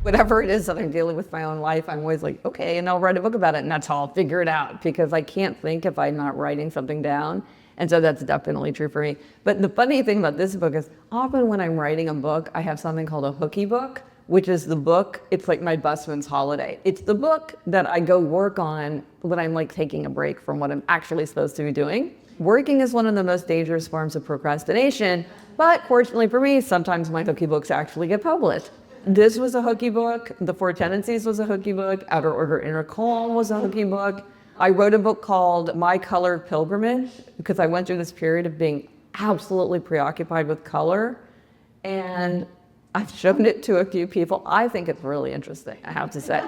Whatever it is that I'm dealing with my own life, I'm always like, okay, and I'll write a book about it, and that's how I'll figure it out, because I can't think if I'm not writing something down. And so that's definitely true for me. But the funny thing about this book is often when I'm writing a book, I have something called a hooky book, which is the book, it's like my busman's holiday. It's the book that I go work on when I'm like taking a break from what I'm actually supposed to be doing. Working is one of the most dangerous forms of procrastination, but fortunately for me, sometimes my hooky books actually get published. This was a hooky book. The Four Tendencies was a hooky book. Outer Order, Inner Calm was a hooky book. I wrote a book called My Color Pilgrimage because I went through this period of being absolutely preoccupied with color. And I've shown it to a few people. I think it's really interesting, I have to say.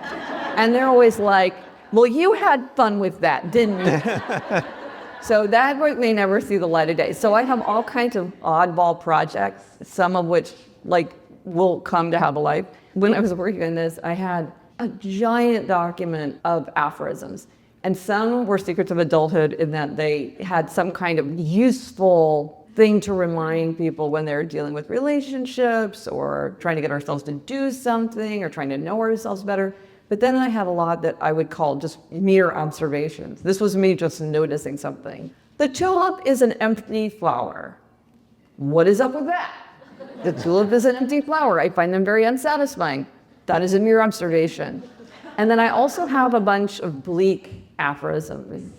And they're always like, well, you had fun with that, didn't you? So that book may never see the light of day. So I have all kinds of oddball projects, some of which will come to have a life. When I was working on this, I had a giant document of aphorisms. And some were Secrets of Adulthood in that they had some kind of useful thing to remind people when they're dealing with relationships or trying to get ourselves to do something or trying to know ourselves better. But then I had a lot that I would call just mere observations. This was me just noticing something. The tulip is an empty flower. What is up with that? The tulip is an empty flower. I find them very unsatisfying. That is a mere observation. And then I also have a bunch of bleak aphorisms.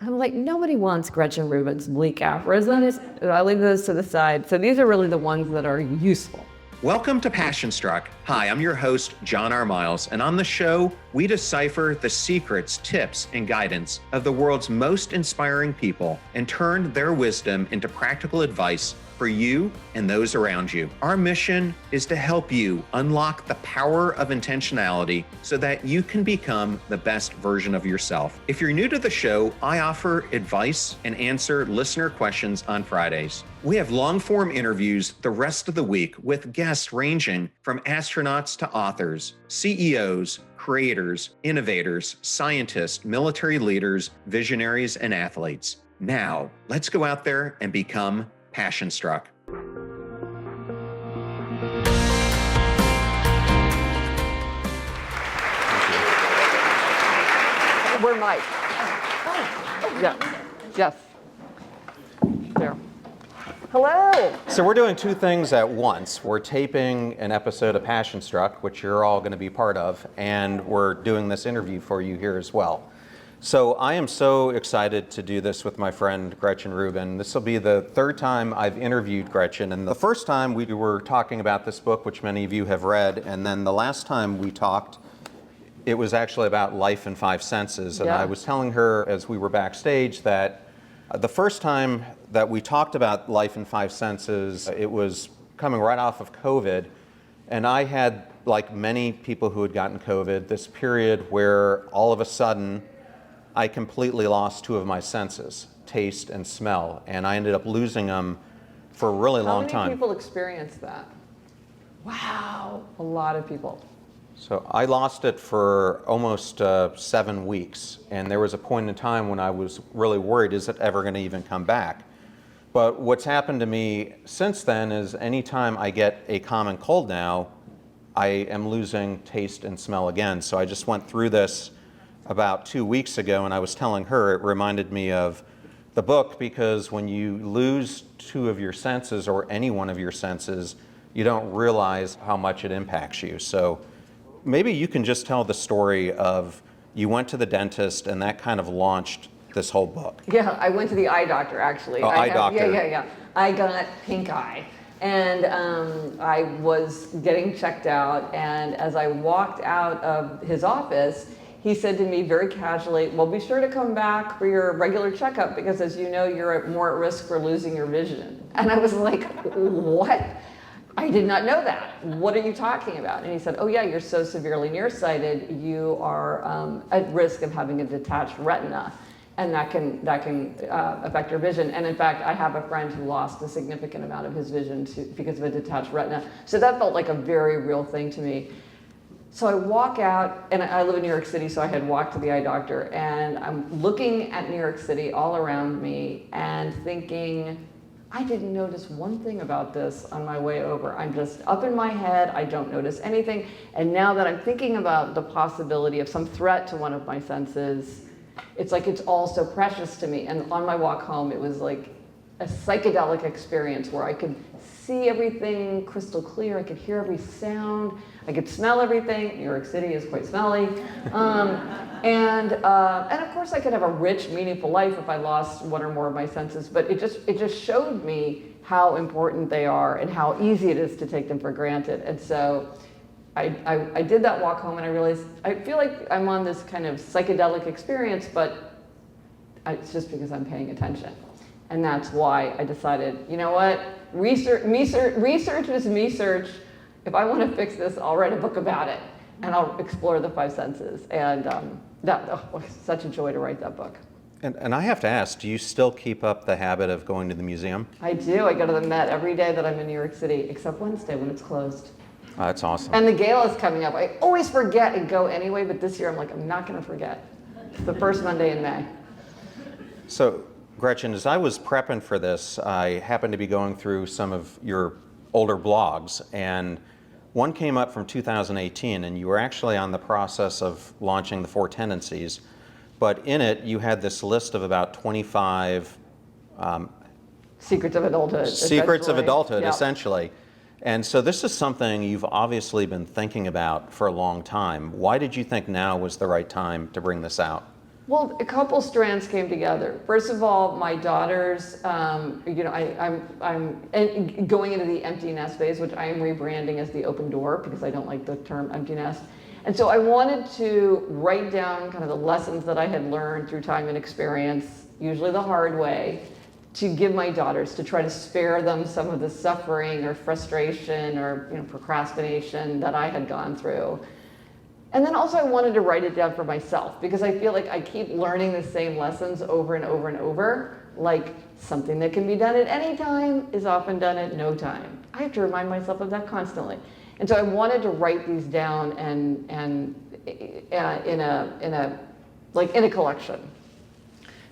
I'm like, nobody wants Gretchen Rubin's bleak aphorisms. I leave those to the side. So these are really the ones that are useful. Welcome to Passion Struck. Hi, I'm your host, John R. Miles, and on the show, we decipher the secrets, tips, and guidance of the world's most inspiring people and turn their wisdom into practical advice for you and those around you. Our mission is to help you unlock the power of intentionality so that you can become the best version of yourself. If you're new to the show, I offer advice and answer listener questions on Fridays. We have long-form interviews the rest of the week with guests ranging from astronauts to authors, CEOs, creators, innovators, scientists, military leaders, visionaries, and athletes. Now, let's go out there and become passion struck. Where Mike? Yes. There. Hello. So we're doing two things at once. We're taping an episode of Passion Struck, which you're all going to be part of, and we're doing this interview for you here as well. So I am so excited to do this with my friend Gretchen Rubin. This will be the third time I've interviewed Gretchen, and the first time we were talking about this book, which many of you have read, and then the last time we talked, it was actually about life in five senses. And I was telling her as we were backstage that the first time that we talked about life in five senses, it was coming right off of COVID, and I had, like many people who had gotten COVID, this period where all of a sudden I completely lost two of my senses, taste and smell, and I ended up losing them for a really long time. How many people experienced that? Wow, a lot of people. So I lost it for almost 7 weeks, and there was a point in time when I was really worried, is it ever going to even come back? But what's happened to me since then is anytime I get a common cold now, I am losing taste and smell again. So I just went through this about 2 weeks ago, and I was telling her it reminded me of the book, because when you lose two of your senses or any one of your senses, you don't realize how much it impacts you. So maybe you can just tell the story of you went to the dentist and that kind of launched this whole book. Yeah, I went to the eye doctor actually. Eye doctor. Yeah. I got pink eye. And I was getting checked out, and as I walked out of his office, he said to me very casually, well, be sure to come back for your regular checkup because, as you know, you're more at risk for losing your vision. And I was like, what? I did not know that. What are you talking about? And he said, oh yeah, you're so severely nearsighted, you are at risk of having a detached retina. And that can affect your vision. And in fact, I have a friend who lost a significant amount of his vision because of a detached retina. So that felt like a very real thing to me. So I walk out, and I live in New York City, so I had walked to the eye doctor, and I'm looking at New York City all around me and thinking, I didn't notice one thing about this on my way over. I'm just up in my head. I don't notice anything. And now that I'm thinking about the possibility of some threat to one of my senses, it's like it's all so precious to me. And on my walk home, it was like a psychedelic experience where I could see everything crystal clear. I could hear every sound. I could smell everything. New York City is quite smelly. And of course I could have a rich, meaningful life if I lost one or more of my senses, but it just showed me how important they are and how easy it is to take them for granted. And so I did that walk home and I realized, I feel like I'm on this kind of psychedelic experience, but it's just because I'm paying attention. And that's why I decided, you know what, research is me search. If I want to fix this, I'll write a book about it and I'll explore the five senses. And that was such a joy to write that book. And I have to ask, do you still keep up the habit of going to the museum? I do. I go to the Met every day that I'm in New York City, except Wednesday when it's closed. Oh, that's awesome. And the gala is coming up. I always forget and go anyway, but this year I'm like, I'm not going to forget. It's the first Monday in May. So, Gretchen, as I was prepping for this, I happened to be going through some of your older blogs, and one came up from 2018, and you were actually on the process of launching the 4 Tendencies, but in it you had this list of about 25 Secrets of Adulthood. Secrets of Adulthood, Yeah. essentially. And so this is something you've obviously been thinking about for a long time. Why did you think now was the right time to bring this out? Well, a couple strands came together. First of all, my daughters, I'm going into the empty nest phase, which I am rebranding as the open door because I don't like the term empty nest. And so I wanted to write down kind of the lessons that I had learned through time and experience, usually the hard way, to give my daughters, to try to spare them some of the suffering or frustration or procrastination that I had gone through. And then also I wanted to write it down for myself because I feel like I keep learning the same lessons over and over and over. Like something that can be done at any time is often done at no time. I have to remind myself of that constantly. And so I wanted to write these down and in a collection.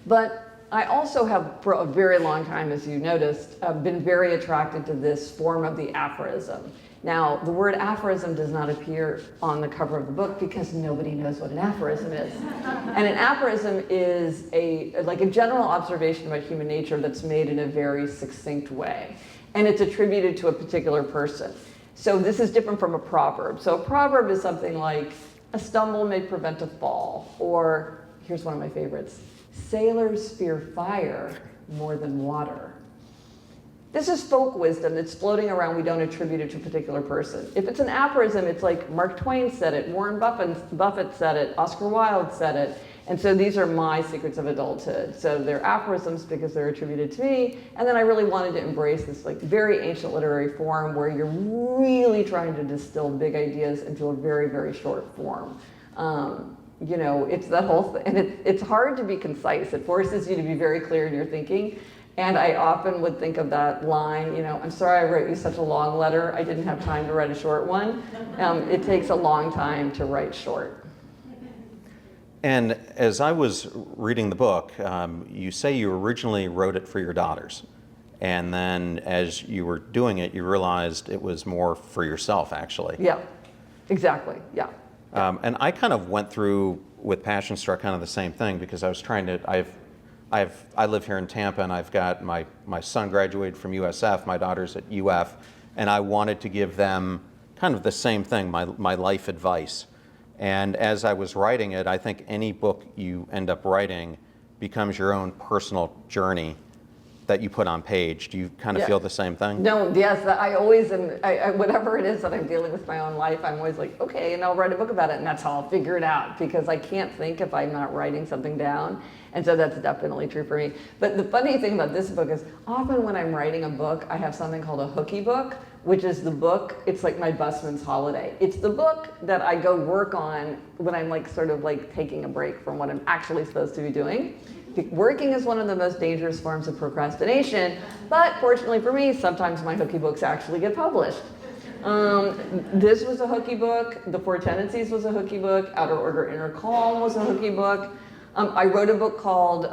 But I also have, for a very long time, as you noticed, been very attracted to this form of the aphorism. Now, the word aphorism does not appear on the cover of the book because nobody knows what an aphorism is. And an aphorism is a general observation about human nature that's made in a very succinct way. And it's attributed to a particular person. So this is different from a proverb. So a proverb is something like, a stumble may prevent a fall, or here's one of my favorites, sailors fear fire more than water. This is folk wisdom that's floating around. We don't attribute it to a particular person. If it's an aphorism, it's like Mark Twain said it, Warren Buffett said it, Oscar Wilde said it. And so these are my secrets of adulthood. So they're aphorisms because they're attributed to me. And then I really wanted to embrace this like very ancient literary form where you're really trying to distill big ideas into a very, very short form. It's that whole thing. And it's hard to be concise. It forces you to be very clear in your thinking. And I often would think of that line, I'm sorry I wrote you such a long letter. I didn't have time to write a short one. It takes a long time to write short. And as I was reading the book, you say you originally wrote it for your daughters. And then as you were doing it, you realized it was more for yourself, actually. Yeah, exactly, yeah. And I kind of went through with Passion Struck kind of the same thing because I was trying to, I live here in Tampa and I've got my son graduated from USF, my daughter's at UF, and I wanted to give them kind of the same thing, my life advice. And as I was writing it, I think any book you end up writing becomes your own personal journey that you put on page. Do you kind of feel the same thing? No, yes, I always am, whatever it is that I'm dealing with my own life, I'm always like, okay, and I'll write a book about it, and that's how I'll figure it out, because I can't think if I'm not writing something down, and so that's definitely true for me. But the funny thing about this book is, often when I'm writing a book, I have something called a hooky book, which is the book, it's like my busman's holiday. It's the book that I go work on when I'm like sort of like taking a break from what I'm actually supposed to be doing. Working is one of the most dangerous forms of procrastination, but fortunately for me, sometimes my hooky books actually get published. This was a hooky book, The 4 Tendencies was a hooky book, Outer Order, Inner Calm was a hooky book. I wrote a book called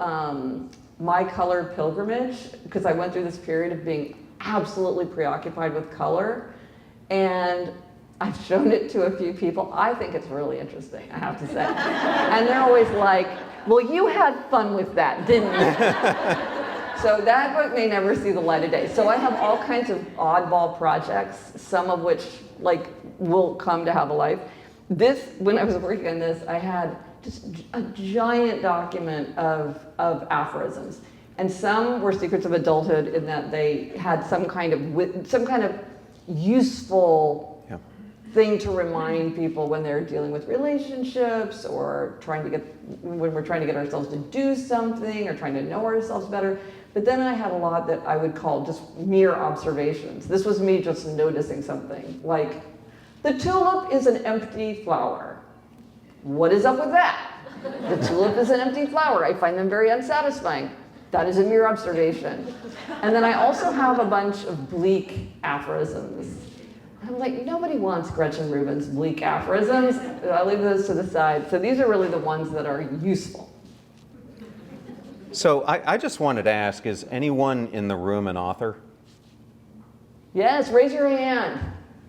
my color pilgrimage, because I went through this period of being absolutely preoccupied with color, and I've shown it to a few people. I think it's really interesting, I have to say. And they're always like, well, you had fun with that, didn't you? So that book may never see the light of day. So I have all kinds of oddball projects, some of which like will come to have a life. This, when I was working on this, I had just a giant document of aphorisms. And some were Secrets of Adulthood in that they had some kind of useful thing to remind people when they're dealing with relationships or when we're trying to get ourselves to do something or trying to know ourselves better. But then I had a lot that I would call just mere observations. This was me just noticing something, like, the tulip is an empty flower. What is up with that? The tulip is an empty flower. I find them very unsatisfying. That is a mere observation. And then I also have a bunch of bleak aphorisms. I'm like, nobody wants Gretchen Rubin's bleak aphorisms. I'll leave those to the side. So these are really the ones that are useful. So I just wanted to ask, is anyone in the room an author? Yes, raise your hand.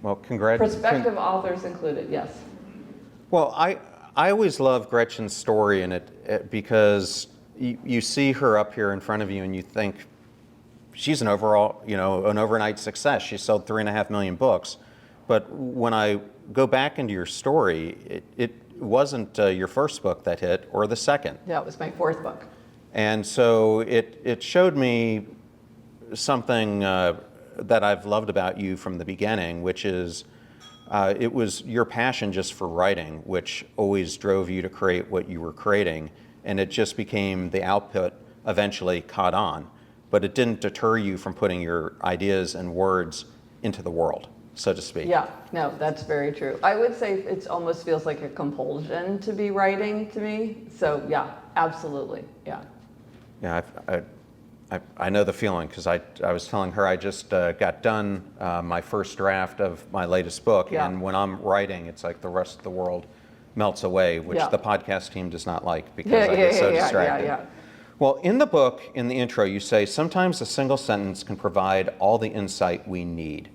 Well, congratulations. Prospective authors included, yes. Well, I always love Gretchen's story in it because you see her up here in front of you and you think she's an overnight success. She sold 3.5 million books. But when I go back into your story, it wasn't your first book that hit or the second. Yeah, it was my fourth book. And so it showed me something that I've loved about you from the beginning, which is it was your passion just for writing, which always drove you to create what you were creating. And it just became the output eventually caught on. But it didn't deter you from putting your ideas and words into the world, so to speak. Yeah, no, that's very true. I would say it almost feels like a compulsion to be writing to me. So yeah, absolutely, yeah. Yeah, I know the feeling because I was telling her I just got done my first draft of my latest book, Yeah. and when I'm writing, it's like the rest of the world melts away, which Yeah. the podcast team does not like because I get so distracted. Yeah. Well, in the book, in the intro, you say, sometimes a single sentence can provide all the insight we need.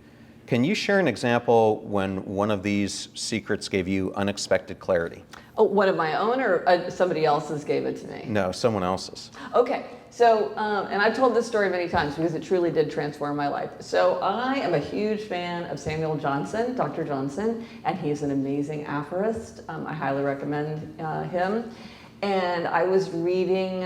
Can you share an example when one of these secrets gave you unexpected clarity? Oh, one of my own or somebody else's gave it to me? No, someone else's. Okay, so, and I've told this story many times because it truly did transform my life. So I am a huge fan of Samuel Johnson, Dr. Johnson, and he's an amazing aphorist. I highly recommend him. And I was reading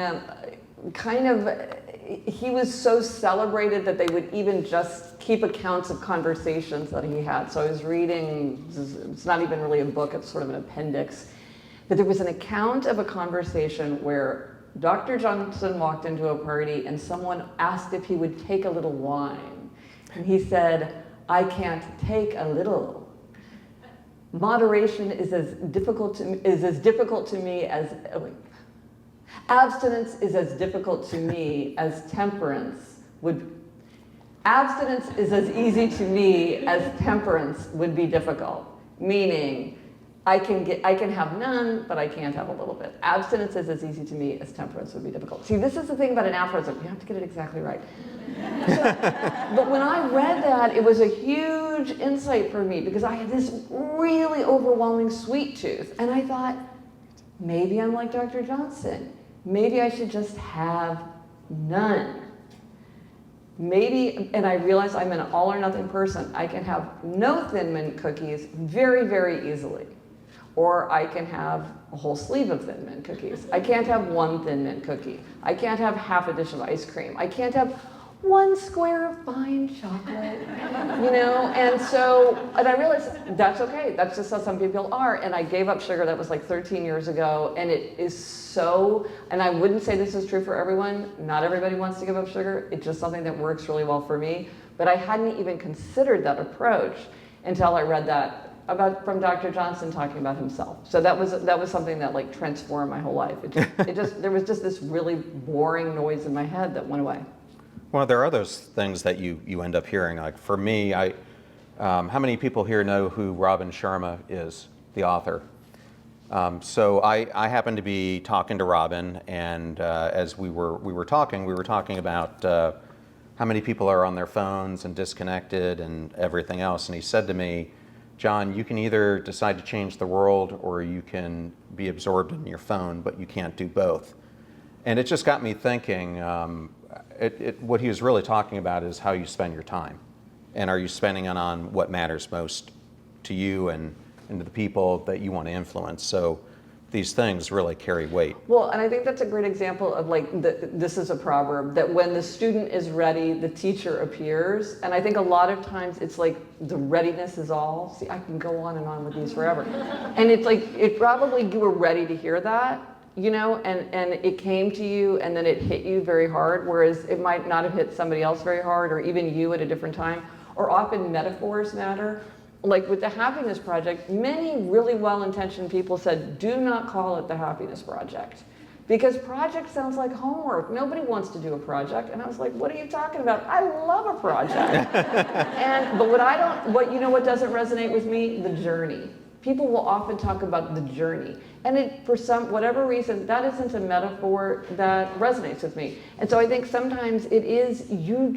he was so celebrated that they would even just keep accounts of conversations that he had. So I was reading, it's not even really a book, it's sort of an appendix. But there was an account of a conversation where Dr. Johnson walked into a party and someone asked if he would take a little wine. And he said, I can't take a little. Moderation is as difficult to me as, abstinence is as difficult to me as temperance would. Abstinence is as easy to me as temperance would be difficult. Meaning, I can have none, but I can't have a little bit. Abstinence is as easy to me as temperance would be difficult. See, this is the thing about an aphorism. You have to get it exactly right. But when I read that, it was a huge insight for me because I had this really overwhelming sweet tooth. And I thought, maybe I'm like Dr. Johnson. Maybe I should just have none. Maybe, and I realize I'm an all or nothing person. I can have no Thin Mint cookies very, very easily. Or I can have a whole sleeve of Thin Mint cookies. I can't have one Thin Mint cookie. I can't have half a dish of ice cream. I can't have one square of fine chocolate, and I realized that's okay. That's just how some people are. And I gave up sugar. That was like 13 years ago. And it is so, and I wouldn't say this is true for everyone. Not everybody wants to give up sugar. It's just something that works really well for me. But I hadn't even considered that approach until I read that from Dr. Johnson talking about himself. So that was something that like transformed my whole life. There was just this really boring noise in my head that went away. Well, there are those things that you end up hearing. Like for me, how many people here know who Robin Sharma is, the author? So I happened to be talking to Robin, and as we were talking about how many people are on their phones and disconnected and everything else. And he said to me, John, you can either decide to change the world or you can be absorbed in your phone, but you can't do both. And it just got me thinking, what he was really talking about is how you spend your time. And are you spending it on what matters most to you and to the people that you want to influence? So these things really carry weight. Well, and I think that's a great example of this is a proverb, that when the student is ready, the teacher appears. And I think a lot of times it's like the readiness is all. See, I can go on and on with these forever. And it's like, it probably you were ready to hear that, and it came to you and then it hit you very hard, whereas it might not have hit somebody else very hard or even you at a different time. Or often metaphors matter. Like with the Happiness Project, many really well-intentioned people said, do not call it the Happiness Project. Because project sounds like homework. Nobody wants to do a project. And I was like, what are you talking about? I love a project. But what doesn't resonate with me? The journey. People will often talk about the journey. And for whatever reason, that isn't a metaphor that resonates with me. And so I think sometimes it is, you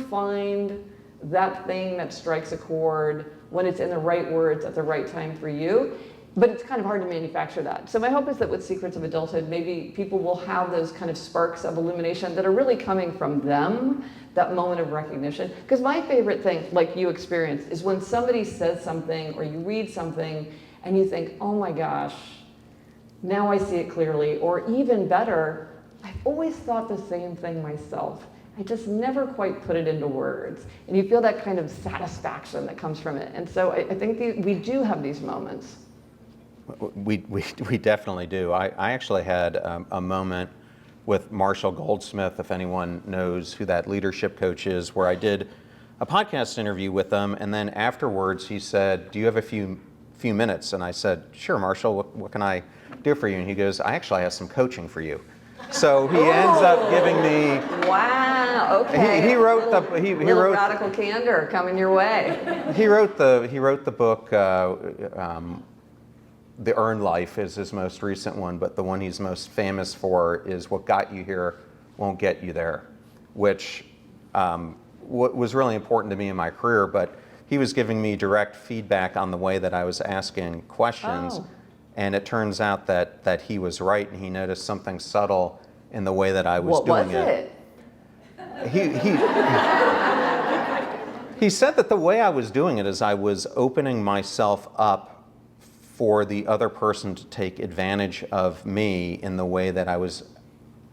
find that thing that strikes a chord when it's in the right words at the right time for you. But it's kind of hard to manufacture that. So my hope is that with Secrets of Adulthood, maybe people will have those kind of sparks of illumination that are really coming from them, that moment of recognition. Because my favorite thing, like you experienced, is when somebody says something or you read something and you think, oh my gosh, now I see it clearly. Or even better, I've always thought the same thing myself. I just never quite put it into words. And you feel that kind of satisfaction that comes from it. And so I think we do have these moments. We definitely do. I actually had a moment with Marshall Goldsmith, if anyone knows who that leadership coach is, where I did a podcast interview with him. And then afterwards he said, do you have a few minutes? And I said, sure, Marshall, what can I do for you? And he goes, I actually have some coaching for you. So he ends up giving me. Wow. Okay. He wrote radical candor coming your way. He wrote the book. The Earned Life is his most recent one, but the one he's most famous for is What Got You Here Won't Get You There, which was really important to me in my career. But he was giving me direct feedback on the way that I was asking questions. Oh. And it turns out that he was right, and he noticed something subtle in the way that I was doing it. What was it? He said that the way I was doing it is I was opening myself up for the other person to take advantage of me in the way that I was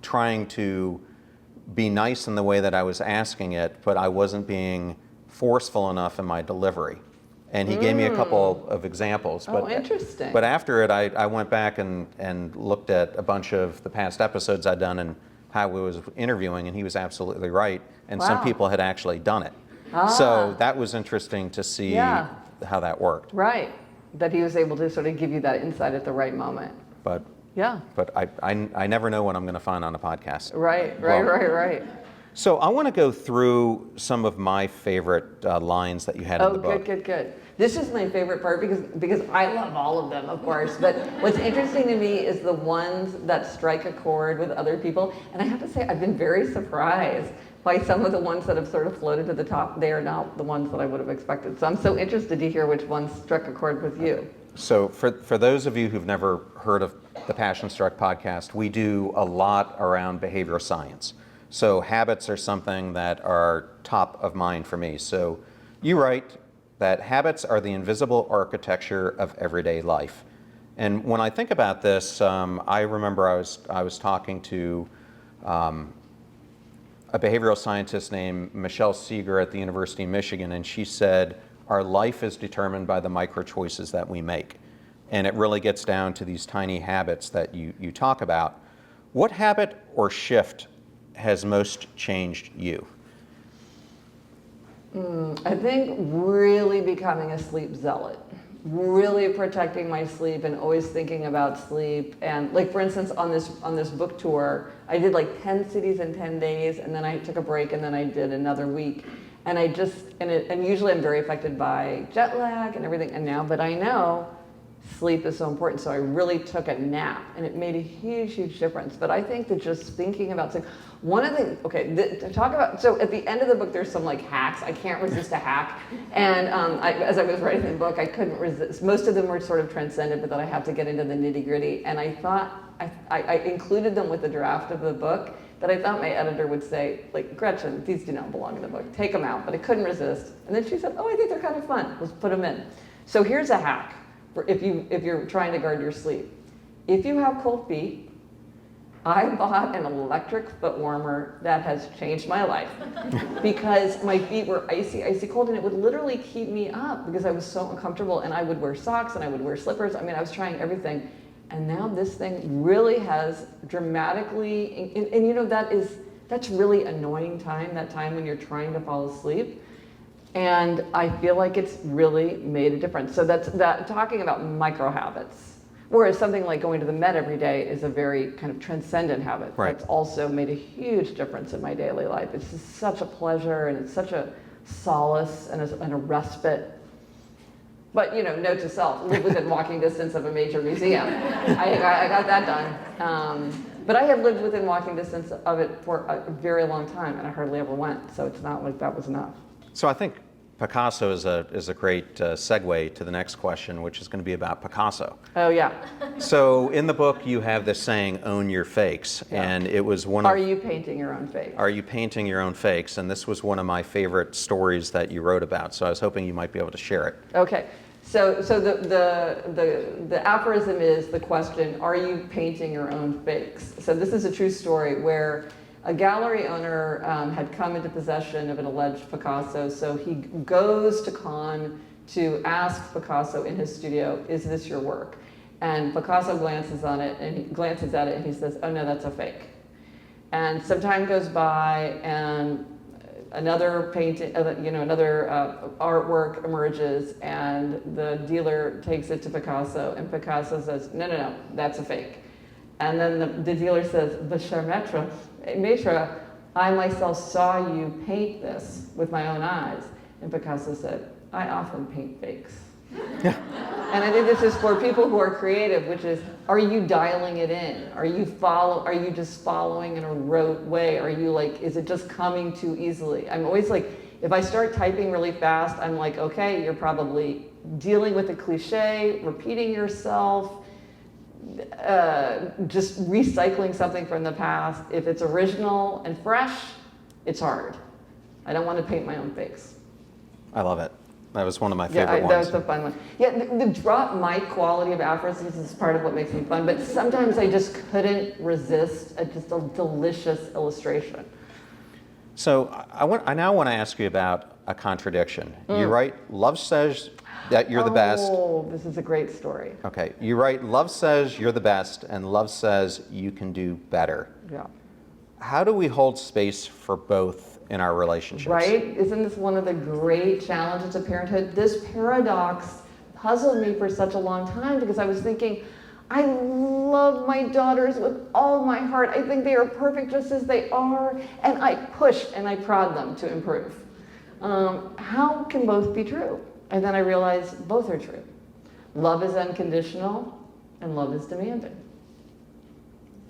trying to be nice in the way that I was asking it, but I wasn't being forceful enough in my delivery. And he gave me a couple of examples. Interesting. But after it, I went back and looked at a bunch of the past episodes I'd done and how I was interviewing, and he was absolutely right. And some people had actually done it. So that was interesting to see how that worked. Right. That he was able to sort of give you that insight at the right moment. But I never know what I'm going to find on a podcast. Right. So I want to go through some of my favorite lines that you had in the book. Good. This is my favorite part because I love all of them, of course. But what's interesting to me is the ones that strike a chord with other people. And I have to say, I've been very surprised by some of the ones that have sort of floated to the top. They are not the ones that I would have expected. So I'm so interested to hear which ones struck a chord with you. So for those of you who've never heard of the Passion Struck podcast, we do a lot around behavioral science. So habits are something that are top of mind for me. So you write that habits are the invisible architecture of everyday life. And when I think about this, I remember I was talking to a behavioral scientist named Michelle Seeger at the University of Michigan, and she said, our life is determined by the micro choices that we make. And it really gets down to these tiny habits that you talk about. What habit or shift has most changed you? I think really becoming a sleep zealot, really protecting my sleep and always thinking about sleep. And like, for instance, on this book tour, I did like 10 cities in 10 days, and then I took a break, and then I did another week. And and usually I'm very affected by jet lag and everything. And now, but I know sleep is so important. So I really took a nap, and it made a huge, huge difference. But I think that just thinking about sleep, one of the, to talk about, so at the end of the book, there's some like hacks. I can't resist a hack. And as I was writing the book, I couldn't resist. Most of them were sort of transcendent, but then I have to get into the nitty gritty. And I thought, I included them with the draft of the book, but I thought my editor would say, like, Gretchen, these do not belong in the book. Take them out. But I couldn't resist. And then she said, oh, I think they're kind of fun. Let's put them in. So here's a hack for if you're trying to guard your sleep. If you have cold feet, I bought an electric foot warmer that has changed my life because my feet were icy, icy cold, and it would literally keep me up because I was so uncomfortable, and I would wear socks and I would wear slippers. I mean, I was trying everything. And now this thing really has dramatically, and you know, that's really annoying time, that time when you're trying to fall asleep. And I feel like it's really made a difference. So that's talking about micro habits. Whereas something like going to the Met every day is a very kind of transcendent habit. Right. That's also made a huge difference in my daily life. It's just such a pleasure, and it's such a solace and a respite. But, you know, note to self, live within walking distance of a major museum. I got that done. But I have lived within walking distance of it for a very long time, and I hardly ever went. So it's not like that was enough. So I think Picasso is a great segue to the next question, which is going to be about Picasso. Oh, yeah. So in the book, you have this saying, own your fakes. Yeah. And it was one of... Are you painting your own face? Are you painting your own fakes? And this was one of my favorite stories that you wrote about. So I was hoping you might be able to share it. Okay. So the aphorism is the question, are you painting your own fakes? So this is a true story where a gallery owner had come into possession of an alleged Picasso. So he goes to Cannes to ask Picasso in his studio, is this your work? And Picasso glances at it and he says, oh no, that's a fake. And some time goes by, and another painting, another artwork emerges, and the dealer takes it to Picasso, and Picasso says, no, that's a fake. And then the dealer says, but cher maître, I myself saw you paint this with my own eyes. And Picasso said, I often paint fakes. And I think this is for people who are creative, which is, are you dialing it in? Are you just following in a rote way? Are you like, is it just coming too easily? I'm always like, if I start typing really fast, I'm like, okay, you're probably dealing with a cliche, repeating yourself, just recycling something from the past. If it's original and fresh, it's hard. I don't want to paint my own fakes. I love it. That was one of my favorite ones. That was a fun one. Yeah, the drop mic quality of aphorisms is part of what makes me fun, but sometimes I just couldn't resist just a delicious illustration. So I now want to ask you about a contradiction. You write, love says that you're the best. Oh, this is a great story. Okay, you write, love says you're the best, and love says you can do better. Yeah. How do we hold space for both in our relationships? Right? Isn't this one of the great challenges of parenthood? This paradox puzzled me for such a long time because I was thinking, I love my daughters with all my heart. I think they are perfect just as they are, and I push and I prod them to improve. How can both be true? And then I realized both are true. Love is unconditional and love is demanding.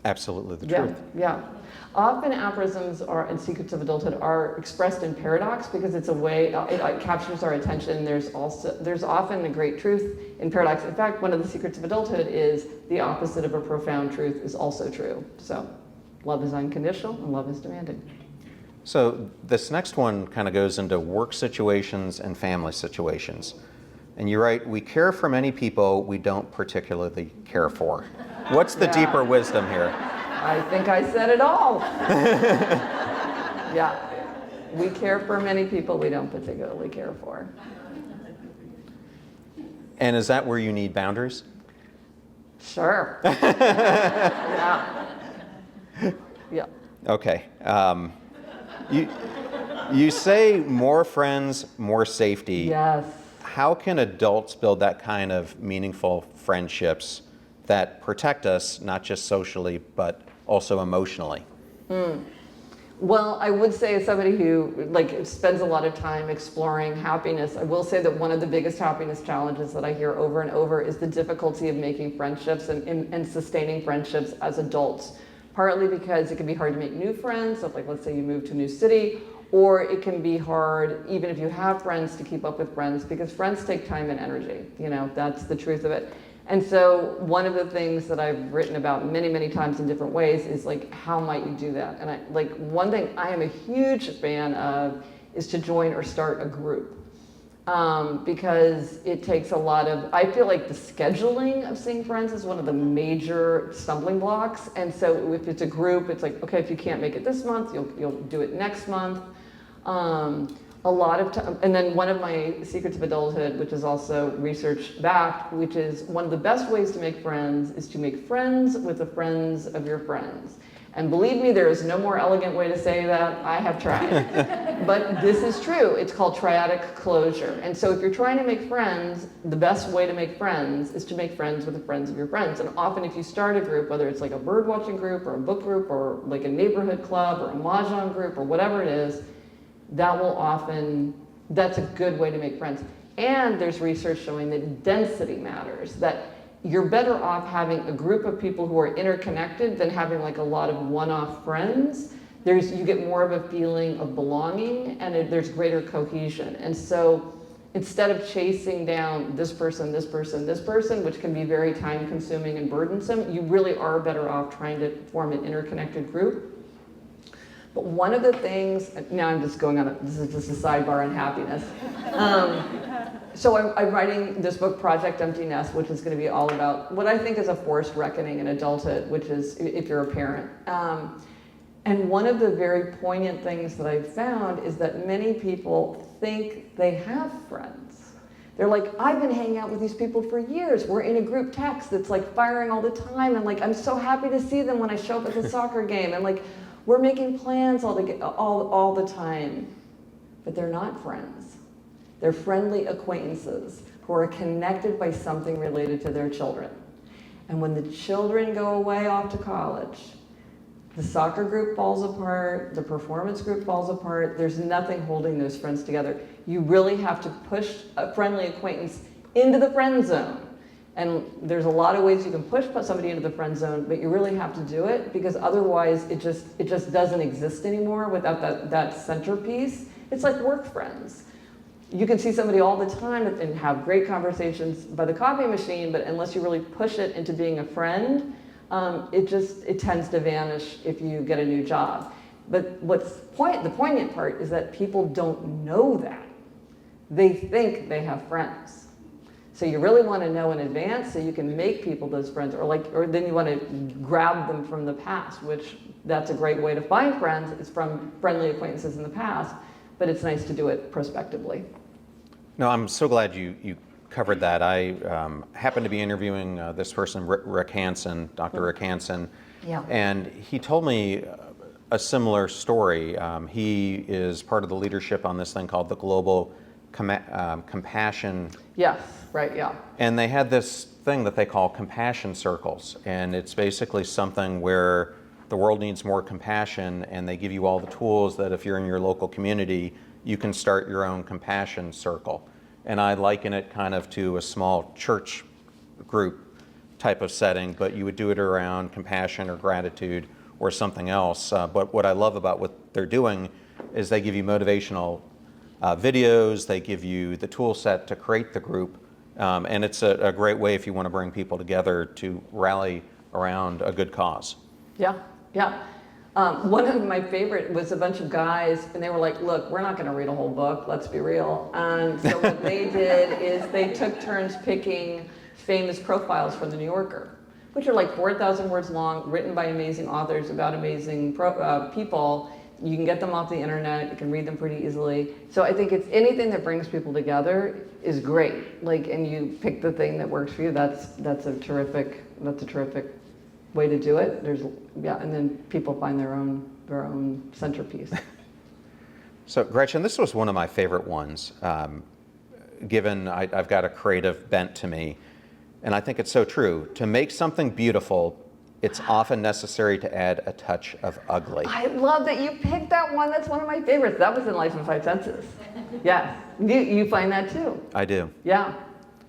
Absolutely the truth. Yeah. Often aphorisms and Secrets of Adulthood are expressed in paradox because it's a way, it captures our attention. There's often a great truth in paradox. In fact, one of the secrets of adulthood is the opposite of a profound truth is also true. So love is unconditional and love is demanding. So this next one kind of goes into work situations and family situations. And you write, we care for many people we don't particularly care for. What's the deeper wisdom here? I think I said it all. Yeah. We care for many people we don't particularly care for. And is that where you need boundaries? Sure. Yeah. Yeah. Okay. You say more friends, more safety. Yes. How can adults build that kind of meaningful friendships that protect us, not just socially, but also emotionally? Well, I would say as somebody who like spends a lot of time exploring happiness, I will say that one of the biggest happiness challenges that I hear over and over is the difficulty of making friendships and sustaining friendships as adults. Partly because it can be hard to make new friends, so like let's say you move to a new city, or it can be hard, even if you have friends, to keep up with friends, because friends take time and energy. You know, that's the truth of it. And so one of the things that I've written about many, many times in different ways is like, how might you do that? And like one thing I am a huge fan of is to join or start a group. Because it takes a lot of, I feel like the scheduling of seeing friends is one of the major stumbling blocks. And so if it's a group, it's like, okay, if you can't make it this month, you'll do it next month. A lot of time, and then one of my Secrets of Adulthood, which is also research backed, which is one of the best ways to make friends is to make friends with the friends of your friends. And believe me, there is no more elegant way to say that. I have tried. But this is true. It's called triadic closure. And so if you're trying to make friends, the best way to make friends is to make friends with the friends of your friends. And often if you start a group, whether it's like a bird watching group or a book group or like a neighborhood club or a mahjong group or whatever it is, that's a good way to make friends. And there's research showing that density matters, that you're better off having a group of people who are interconnected than having like a lot of one-off friends. You get more of a feeling of belonging and there's greater cohesion. And so instead of chasing down this person, this person, this person, which can be very time consuming and burdensome, you really are better off trying to form an interconnected group. But one of the things, now I'm just going on, this is just a sidebar on happiness. So I'm writing this book, Project Empty Nest, which is going to be all about what I think is a forced reckoning in adulthood, which is if you're a parent. And one of the very poignant things that I've found is that many people think they have friends. They're like, I've been hanging out with these people for years. We're in a group text that's like firing all the time. And like, I'm so happy to see them when I show up at the soccer game. And like, we're making plans all the time. But they're not friends. They're friendly acquaintances who are connected by something related to their children. And when the children go away off to college, the soccer group falls apart, the performance group falls apart, there's nothing holding those friends together. You really have to push a friendly acquaintance into the friend zone. And there's a lot of ways you can push somebody into the friend zone, but you really have to do it because otherwise it just doesn't exist anymore without that centerpiece. It's like work friends. You can see somebody all the time and have great conversations by the coffee machine, but unless you really push it into being a friend, it tends to vanish if you get a new job. But the poignant part is that people don't know that. They think they have friends. So you really want to know in advance so you can make people those friends, or then you want to grab them from the past, which that's a great way to find friends. It's from friendly acquaintances in the past, but it's nice to do it prospectively. No, I'm so glad you covered that. I happened to be interviewing this person, Rick Hansen, Dr. Rick Hansen, Yeah. and he told me a similar story. He is part of the leadership on this thing called the Global Compassion. Yes, right, yeah. And they had this thing that they call compassion circles, and it's basically something where the world needs more compassion, and they give you all the tools that if you're in your local community, you can start your own compassion circle. And I liken it kind of to a small church group type of setting, but you would do it around compassion or gratitude or something else. But what I love about what they're doing is they give you motivational videos, they give you the tool set to create the group, and it's a great way if you want to bring people together to rally around a good cause. Yeah, yeah. One of my favorite was a bunch of guys, and they were like, look, we're not going to read a whole book, let's be real. And so what they did is they took turns picking famous profiles from the New Yorker, which are like 4,000 words long, written by amazing authors about amazing people. You can get them off the internet, you can read them pretty easily. So I think it's anything that brings people together is great. Like, and you pick the thing that works for you, that's a terrific way to do it. And then people find their own centerpiece. So Gretchen, this was one of my favorite ones, given I've got a creative bent to me. And I think it's so true. To make something beautiful, it's often necessary to add a touch of ugly. I love that you picked that one. That's one of my favorites. That was in Life in Five Senses. Yes. You find that too? I do. Yeah.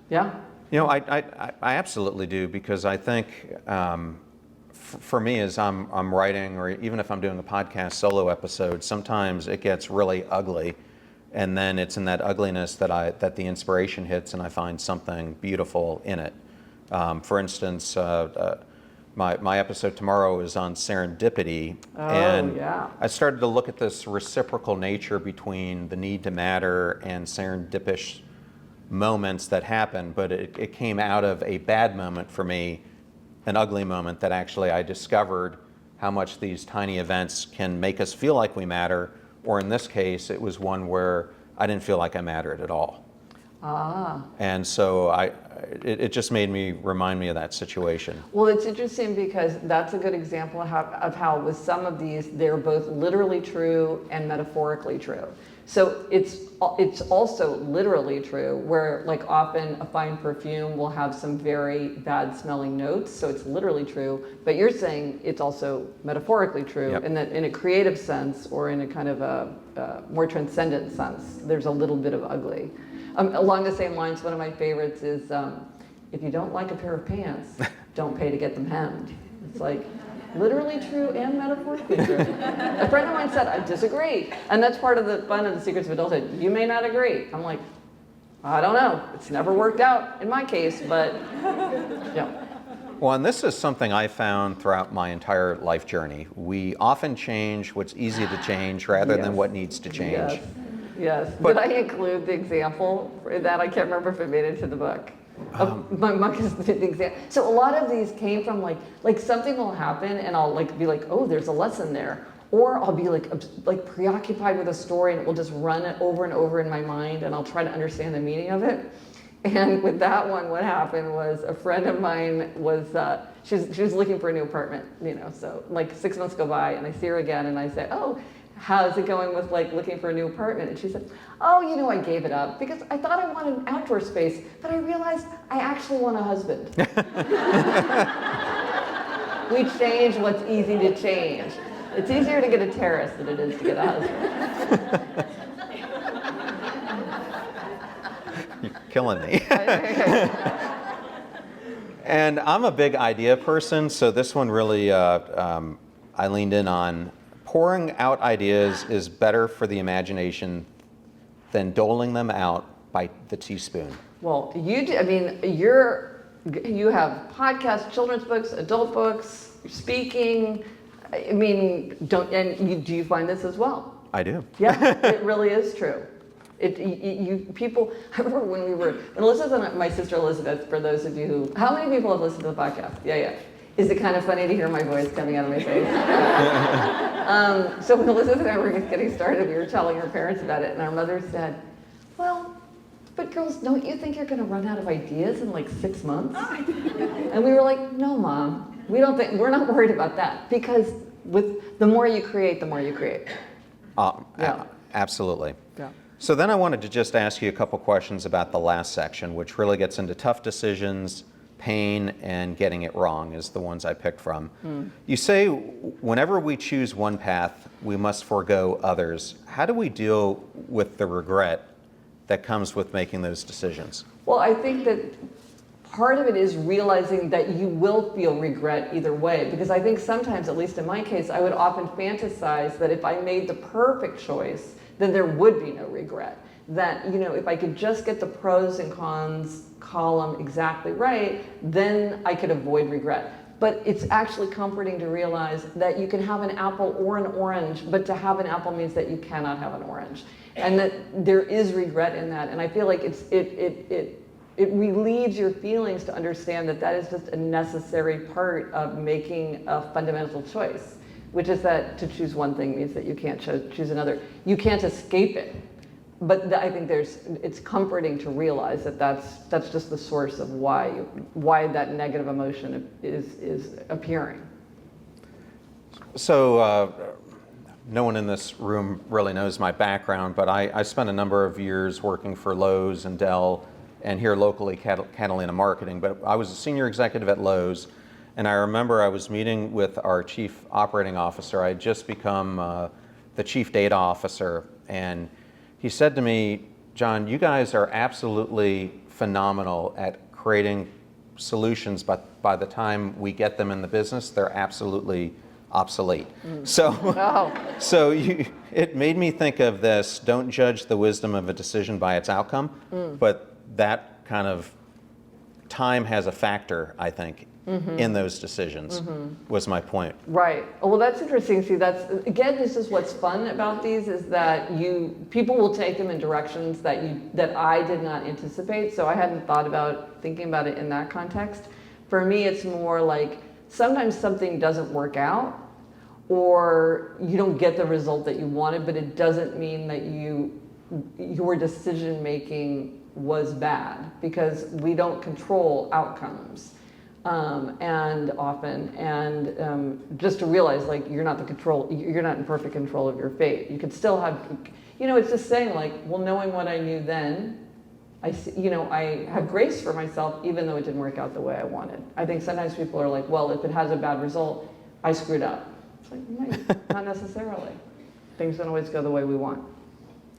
Yeah. You know, I absolutely do, because I think for me, as I'm writing, or even if I'm doing a podcast solo episode, sometimes it gets really ugly, and then it's in that ugliness that the inspiration hits, and I find something beautiful in it. For instance, my episode tomorrow is on serendipity, and yeah. I started to look at this reciprocal nature between the need to matter and serendipitous moments that happen, but it came out of a bad moment for me, an ugly moment that actually I discovered how much these tiny events can make us feel like we matter, or in this case, it was one where I didn't feel like I mattered at all. And so it just remind me of that situation. Well, it's interesting because that's a good example of how with some of these, they're both literally true and metaphorically true. So it's also literally true, where like often a fine perfume will have some very bad smelling notes, so it's literally true, but you're saying it's also metaphorically true. Yep. In that in a creative sense, or in a kind of a more transcendent sense, there's a little bit of ugly. Along the same lines, one of my favorites is, if you don't like a pair of pants, don't pay to get them hemmed. It's like literally true and metaphorically true. A friend of mine said, I disagree. And that's part of the fun of the Secrets of Adulthood. You may not agree. I'm like, I don't know. It's never worked out in my case, but yeah. Well, and this is something I found throughout my entire life journey. We often change what's easy to change rather than what needs to change. Yes. Yes. But, did I include the example for that? I can't remember if it made it to the book. My monk is the example. So a lot of these came from like something will happen and I'll like be like, oh, there's a lesson there. Or I'll be like preoccupied with a story and it will just run it over and over in my mind and I'll try to understand the meaning of it. And with that one, what happened was a friend of mine was, she was looking for a new apartment, you know, so like 6 months go by and I see her again and I say, oh, how's it going with like looking for a new apartment? And she said, oh, you know, I gave it up because I thought I wanted an outdoor space, but I realized I actually want a husband. We change what's easy to change. It's easier to get a terrace than it is to get a husband. You're killing me. And I'm a big idea person, so this one really I leaned in on. Pouring out ideas is better for the imagination than doling them out by the teaspoon. Well, you have podcasts, children's books, adult books, speaking. I mean, do you find this as well? I do. Yeah, it really is true. People, I remember when Elizabeth and my sister Elizabeth, for those of you how many people have listened to the podcast? Yeah. Is it kind of funny to hear my voice coming out of my face? So when Elizabeth and I were just getting started, we were telling our parents about it, and our mother said, well, but girls, don't you think you're going to run out of ideas in like 6 months? And we were like, no, Mom, we're not worried about that, because with the more you create, the more you create. Yeah. Absolutely. Yeah. So then I wanted to just ask you a couple questions about the last section, which really gets into tough decisions, pain, and getting it wrong is the ones I picked from. You say whenever we choose one path, we must forego others. How do we deal with the regret that comes with making those decisions? Well, I think that part of it is realizing that you will feel regret either way, because I think sometimes, at least in my case, I would often fantasize that if I made the perfect choice, then there would be no regret. That, you know, if I could just get the pros and cons column exactly right, then I could avoid regret. But it's actually comforting to realize that you can have an apple or an orange, but to have an apple means that you cannot have an orange. And that there is regret in that. And I feel like it relieves your feelings to understand that that is just a necessary part of making a fundamental choice, which is that to choose one thing means that you can't choose another. You can't escape it. But I think it's comforting to realize that that's just the source of why that negative emotion is appearing. So no one in this room really knows my background, but I spent a number of years working for Lowe's and Dell, and here locally Catalina Marketing. But I was a senior executive at Lowe's, And I remember I was meeting with our chief operating officer. I had just become the chief data officer. And he said to me, John, you guys are absolutely phenomenal at creating solutions, but by the time we get them in the business, they're absolutely obsolete. So it made me think of this: don't judge the wisdom of a decision by its outcome, but that kind of time has a factor, I think, in those decisions, was my point. Right. Oh, well, that's interesting. See, that's, again, this is what's fun about these, is that people will take them in directions that I did not anticipate. So I hadn't thinking about it in that context. For me, it's more like sometimes something doesn't work out, or you don't get the result that you wanted, but it doesn't mean that your decision making was bad, because we don't control outcomes. Just to realize, like, you're not in perfect control of your fate. You could still have, it's just saying, like, well, knowing what I knew then, I have grace for myself, even though it didn't work out the way I wanted. I think sometimes people are like, well, if it has a bad result, I screwed up. It's like, not necessarily. Things don't always go the way we want.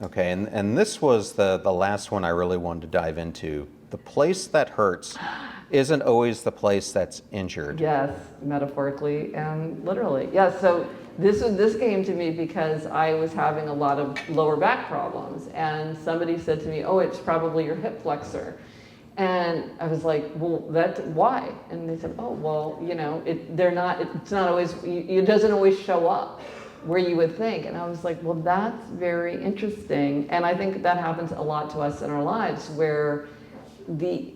Okay, and this was the last one I really wanted to dive into. The place that hurts isn't always the place that's injured. Yes, metaphorically and literally. Yes, so this came to me because I was having a lot of lower back problems, and somebody said to me, oh, it's probably your hip flexor. And I was like, well, why? And they said, oh, well, it's not always, it doesn't always show up where you would think. And I was like, well, that's very interesting. And I think that happens a lot to us in our lives, where the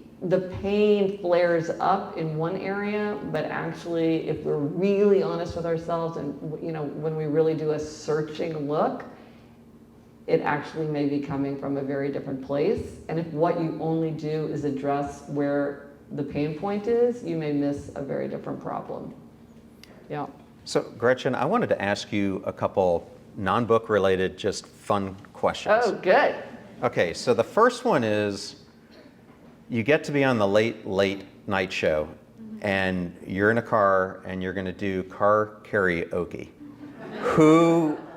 pain flares up in one area, but actually, if we're really honest with ourselves, and when we really do a searching look, it actually may be coming from a very different place. And if what you only do is address where the pain point is, you may miss a very different problem. Yeah. So, Gretchen, I wanted to ask you a couple non-book related, just fun questions. Oh, good. Okay, so the first one is, you get to be on the late night show, and you're in a car and you're going to do car karaoke.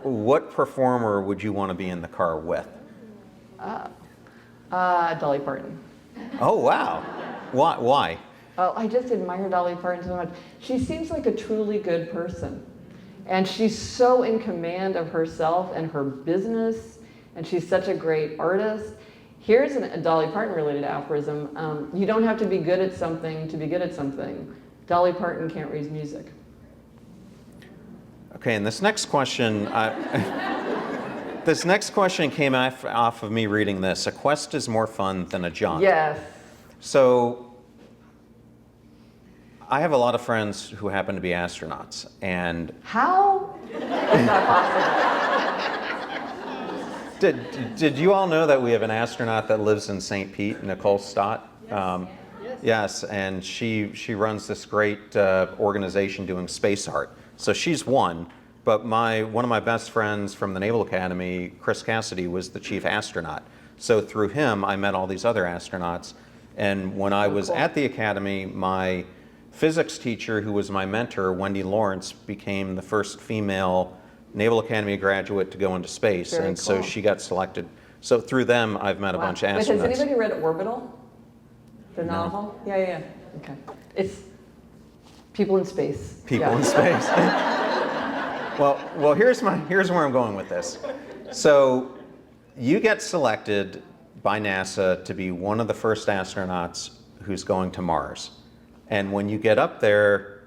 What performer would you want to be in the car with? Dolly Parton. Oh, wow. Why? Oh, I just admire Dolly Parton so much. She seems like a truly good person. And she's so in command of herself and her business, and she's such a great artist. Here's a Dolly Parton related aphorism. You don't have to be good at something to be good at something. Dolly Parton can't read music. Okay, and this next question, came off of me reading this. A quest is more fun than a jaunt. Yes. So, I have a lot of friends who happen to be astronauts, and how is that possible? Did you all know that we have an astronaut that lives in St. Pete, Nicole Stott? Yes, and she runs this great organization doing space art. So she's one, but one of my best friends from the Naval Academy, Chris Cassidy, was the chief astronaut. So through him, I met all these other astronauts. And when I was at the Academy, my physics teacher, who was my mentor, Wendy Lawrence, became the first female Naval Academy graduate to go into space. Very and cool. So she got selected. So through them, I've met a bunch of astronauts. Wait, has anybody read Orbital? The novel? Yeah. Okay. It's people in space. People in space. Well, here's where I'm going with this. So you get selected by NASA to be one of the first astronauts who's going to Mars. And when you get up there,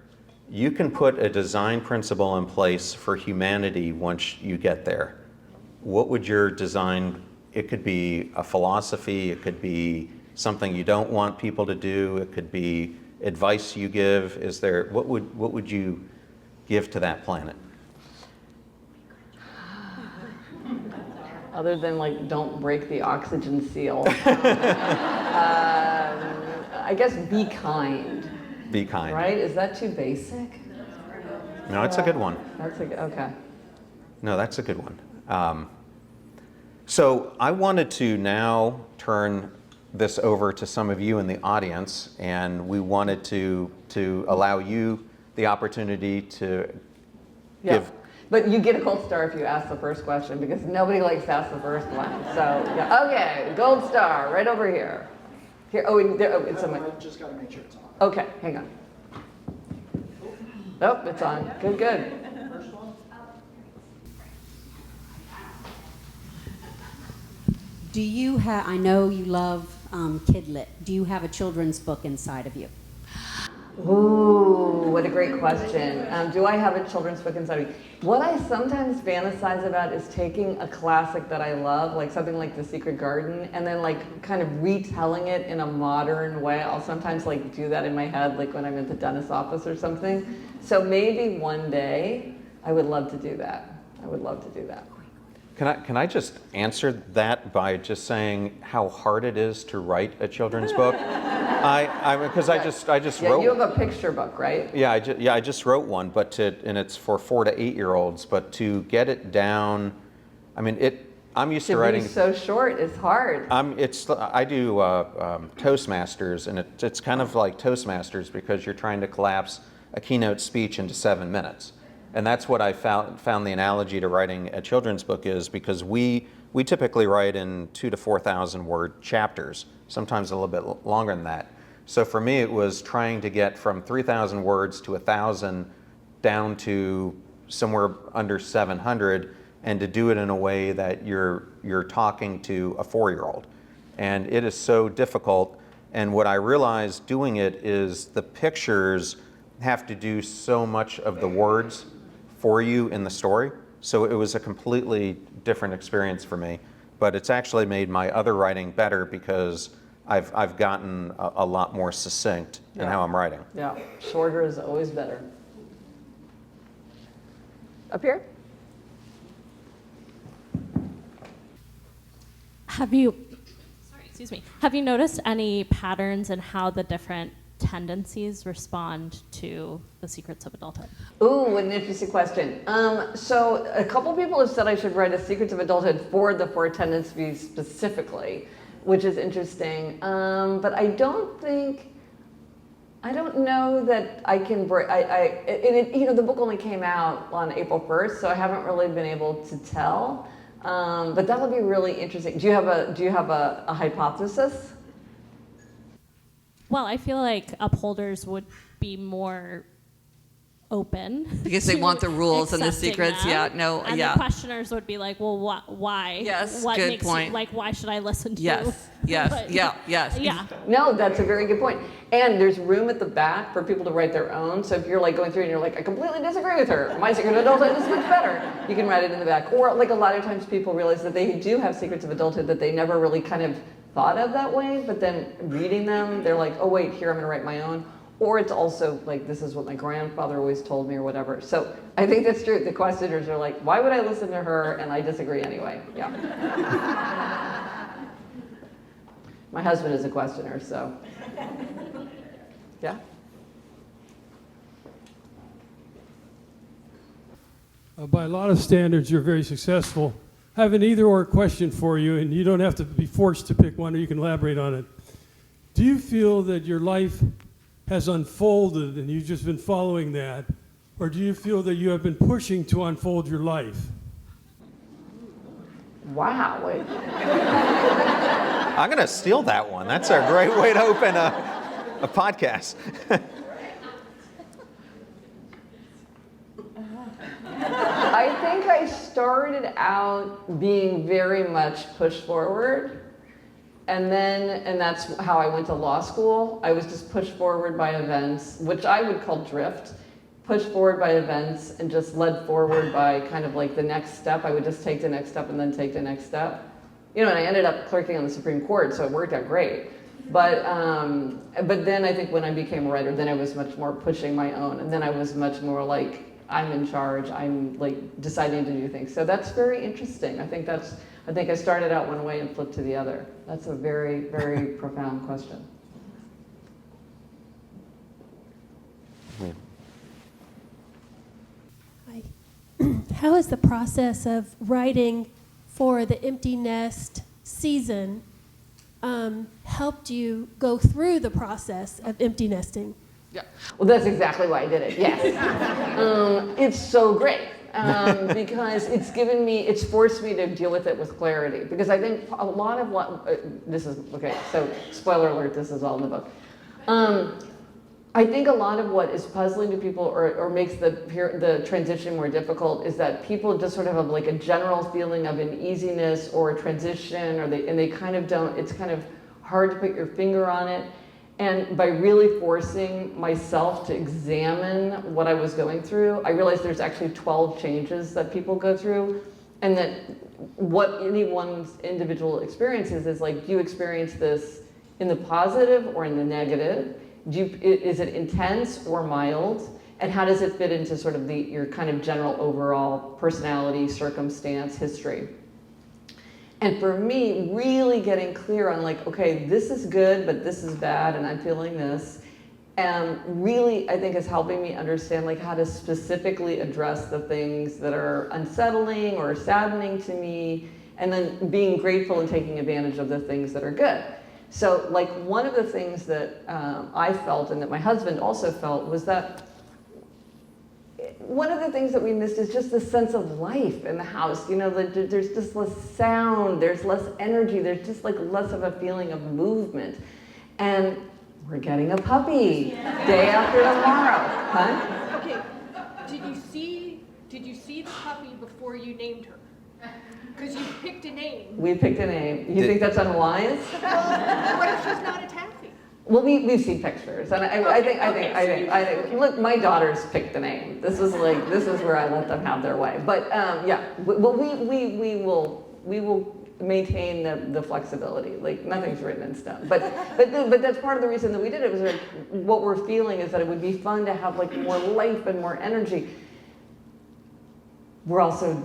you can put a design principle in place for humanity once you get there. What would your design, it could be a philosophy, it could be something you don't want people to do, it could be advice you give. What would you give to that planet? Other than, like, don't break the oxygen seal. I guess be kind. Be kind. Right? Is that too basic? No, it's a good one. Okay. No, that's a good one. So I wanted to now turn this over to some of you in the audience, and we wanted to allow you the opportunity to give. But you get a gold star if you ask the first question, because nobody likes to ask the first one. So, yeah. Okay, gold star right over here. Here. It's on. I just got to make sure it's on. Okay, hang on. Oh, it's on. Good, good. First one? Do you have, I know you love kid lit. Do you have a children's book inside of you? Ooh, what a great question. Do I have a children's book inside of me? What I sometimes fantasize about is taking a classic that I love, like something like The Secret Garden, and then like kind of retelling it in a modern way. I'll sometimes like do that in my head, like when I'm at the dentist's office or something. So maybe one day I would love to do that. I would love to do that. Can I just answer that by just saying how hard it is to write a children's book? Because I just wrote. You have a picture book, right? Yeah, I just wrote one, and it's for 4 to 8 year olds. But to get it down, I mean, I'm used to writing. Be so short, it's hard. I do Toastmasters, and it's kind of like Toastmasters because you're trying to collapse a keynote speech into 7 minutes. And that's what I found the analogy to writing a children's book is, because we typically write in 2,000 to 4,000 word chapters, sometimes a little bit longer than that. So for me, it was trying to get from 3,000 words to 1,000 down to somewhere under 700, and to do it in a way that you're talking to a 4-year-old. And it is so difficult. And what I realized doing it is the pictures have to do so much of the words for you in the story. So it was a completely different experience for me, but it's actually made my other writing better because I've gotten a lot more succinct in how I'm writing. Yeah, shorter is always better. Up here? Have you noticed any patterns in how the different tendencies respond to the Secrets of Adulthood? Ooh, what an interesting question. So a couple people have said I should write a Secrets of Adulthood for the 4 tendencies specifically, which is interesting. But I don't know that I can the book only came out on April 1st, so I haven't really been able to tell. But that'll be really interesting. Do you have a hypothesis? Well, I feel like upholders would be more open because they want the rules and the secrets. Them. And the questioners would be like, well, why? Yes, what good makes point. You, like, why should I listen to you? Yes, yes. Yeah. No, that's a very good point. And there's room at the back for people to write their own. So if you're like going through and you're like, I completely disagree with her, my Secret of Adulthood is much better, you can write it in the back. Or like a lot of times people realize that they do have Secrets of Adulthood that they never really kind of thought of that way, but then reading them, they're like, oh wait, here I'm gonna write my own. Or it's also like, this is what my grandfather always told me or whatever. So I think that's true. The questioners are like, why would I listen to her? And I disagree anyway. Yeah. My husband is a questioner, so. Yeah? By a lot of standards, you're very successful. I have an either-or question for you, and you don't have to be forced to pick one, or you can elaborate on it. Do you feel that your life has unfolded and you've just been following that, or do you feel that you have been pushing to unfold your life? Wow. I'm going to steal that one. That's a great way to open a podcast. I think I started out being very much push forward. And that's how I went to law school. I was just pushed forward by events, which I would call drift. Pushed forward by events and just led forward by kind of like the next step. I would just take the next step and then take the next step. And I ended up clerking on the Supreme Court, so it worked out great. But then I think when I became a writer, then I was much more pushing my own. And then I was much more like, I'm in charge. I'm like deciding to do things. So that's very interesting. I think I started out one way and flipped to the other. That's a very, very profound question. Hi. How has the process of writing for the empty nest season helped you go through the process of empty nesting? Yeah. Well, that's exactly why I did it. Yes. It's so great because it's forced me to deal with it with clarity. Because I think a lot of what this is okay. So, spoiler alert: this is all in the book. I think a lot of what is puzzling to people or makes the transition more difficult is that people just sort of have like a general feeling of uneasiness or a transition, and they kind of don't. It's kind of hard to put your finger on it. And by really forcing myself to examine what I was going through, I realized there's actually 12 changes that people go through, and that what anyone's individual experiences is like, do you experience this in the positive or in the negative? Is it intense or mild? And how does it fit into sort of your kind of general overall personality, circumstance, history? And for me, really getting clear on like, okay, this is good, but this is bad, and I'm feeling this, really, I think is helping me understand like how to specifically address the things that are unsettling or saddening to me, and then being grateful and taking advantage of the things that are good. So like one of the things that I felt and that my husband also felt was that one of the things that we missed is just the sense of life in the house. You know, there's just less sound, there's less energy, there's just like less of a feeling of movement. And we're getting a puppy day after tomorrow, huh? Okay, did you see the puppy before you named her? Because you picked a name. We picked a name. You think that's unwise? Well, what if she's not a taffy? Well, we've seen pictures, and I think. Look, my daughters picked the name. This is where I let them have their way. But yeah, well, we will maintain the flexibility. Like nothing's written in stone. But that's part of the reason that we did it. Was like what we're feeling is that it would be fun to have like more life and more energy. We're also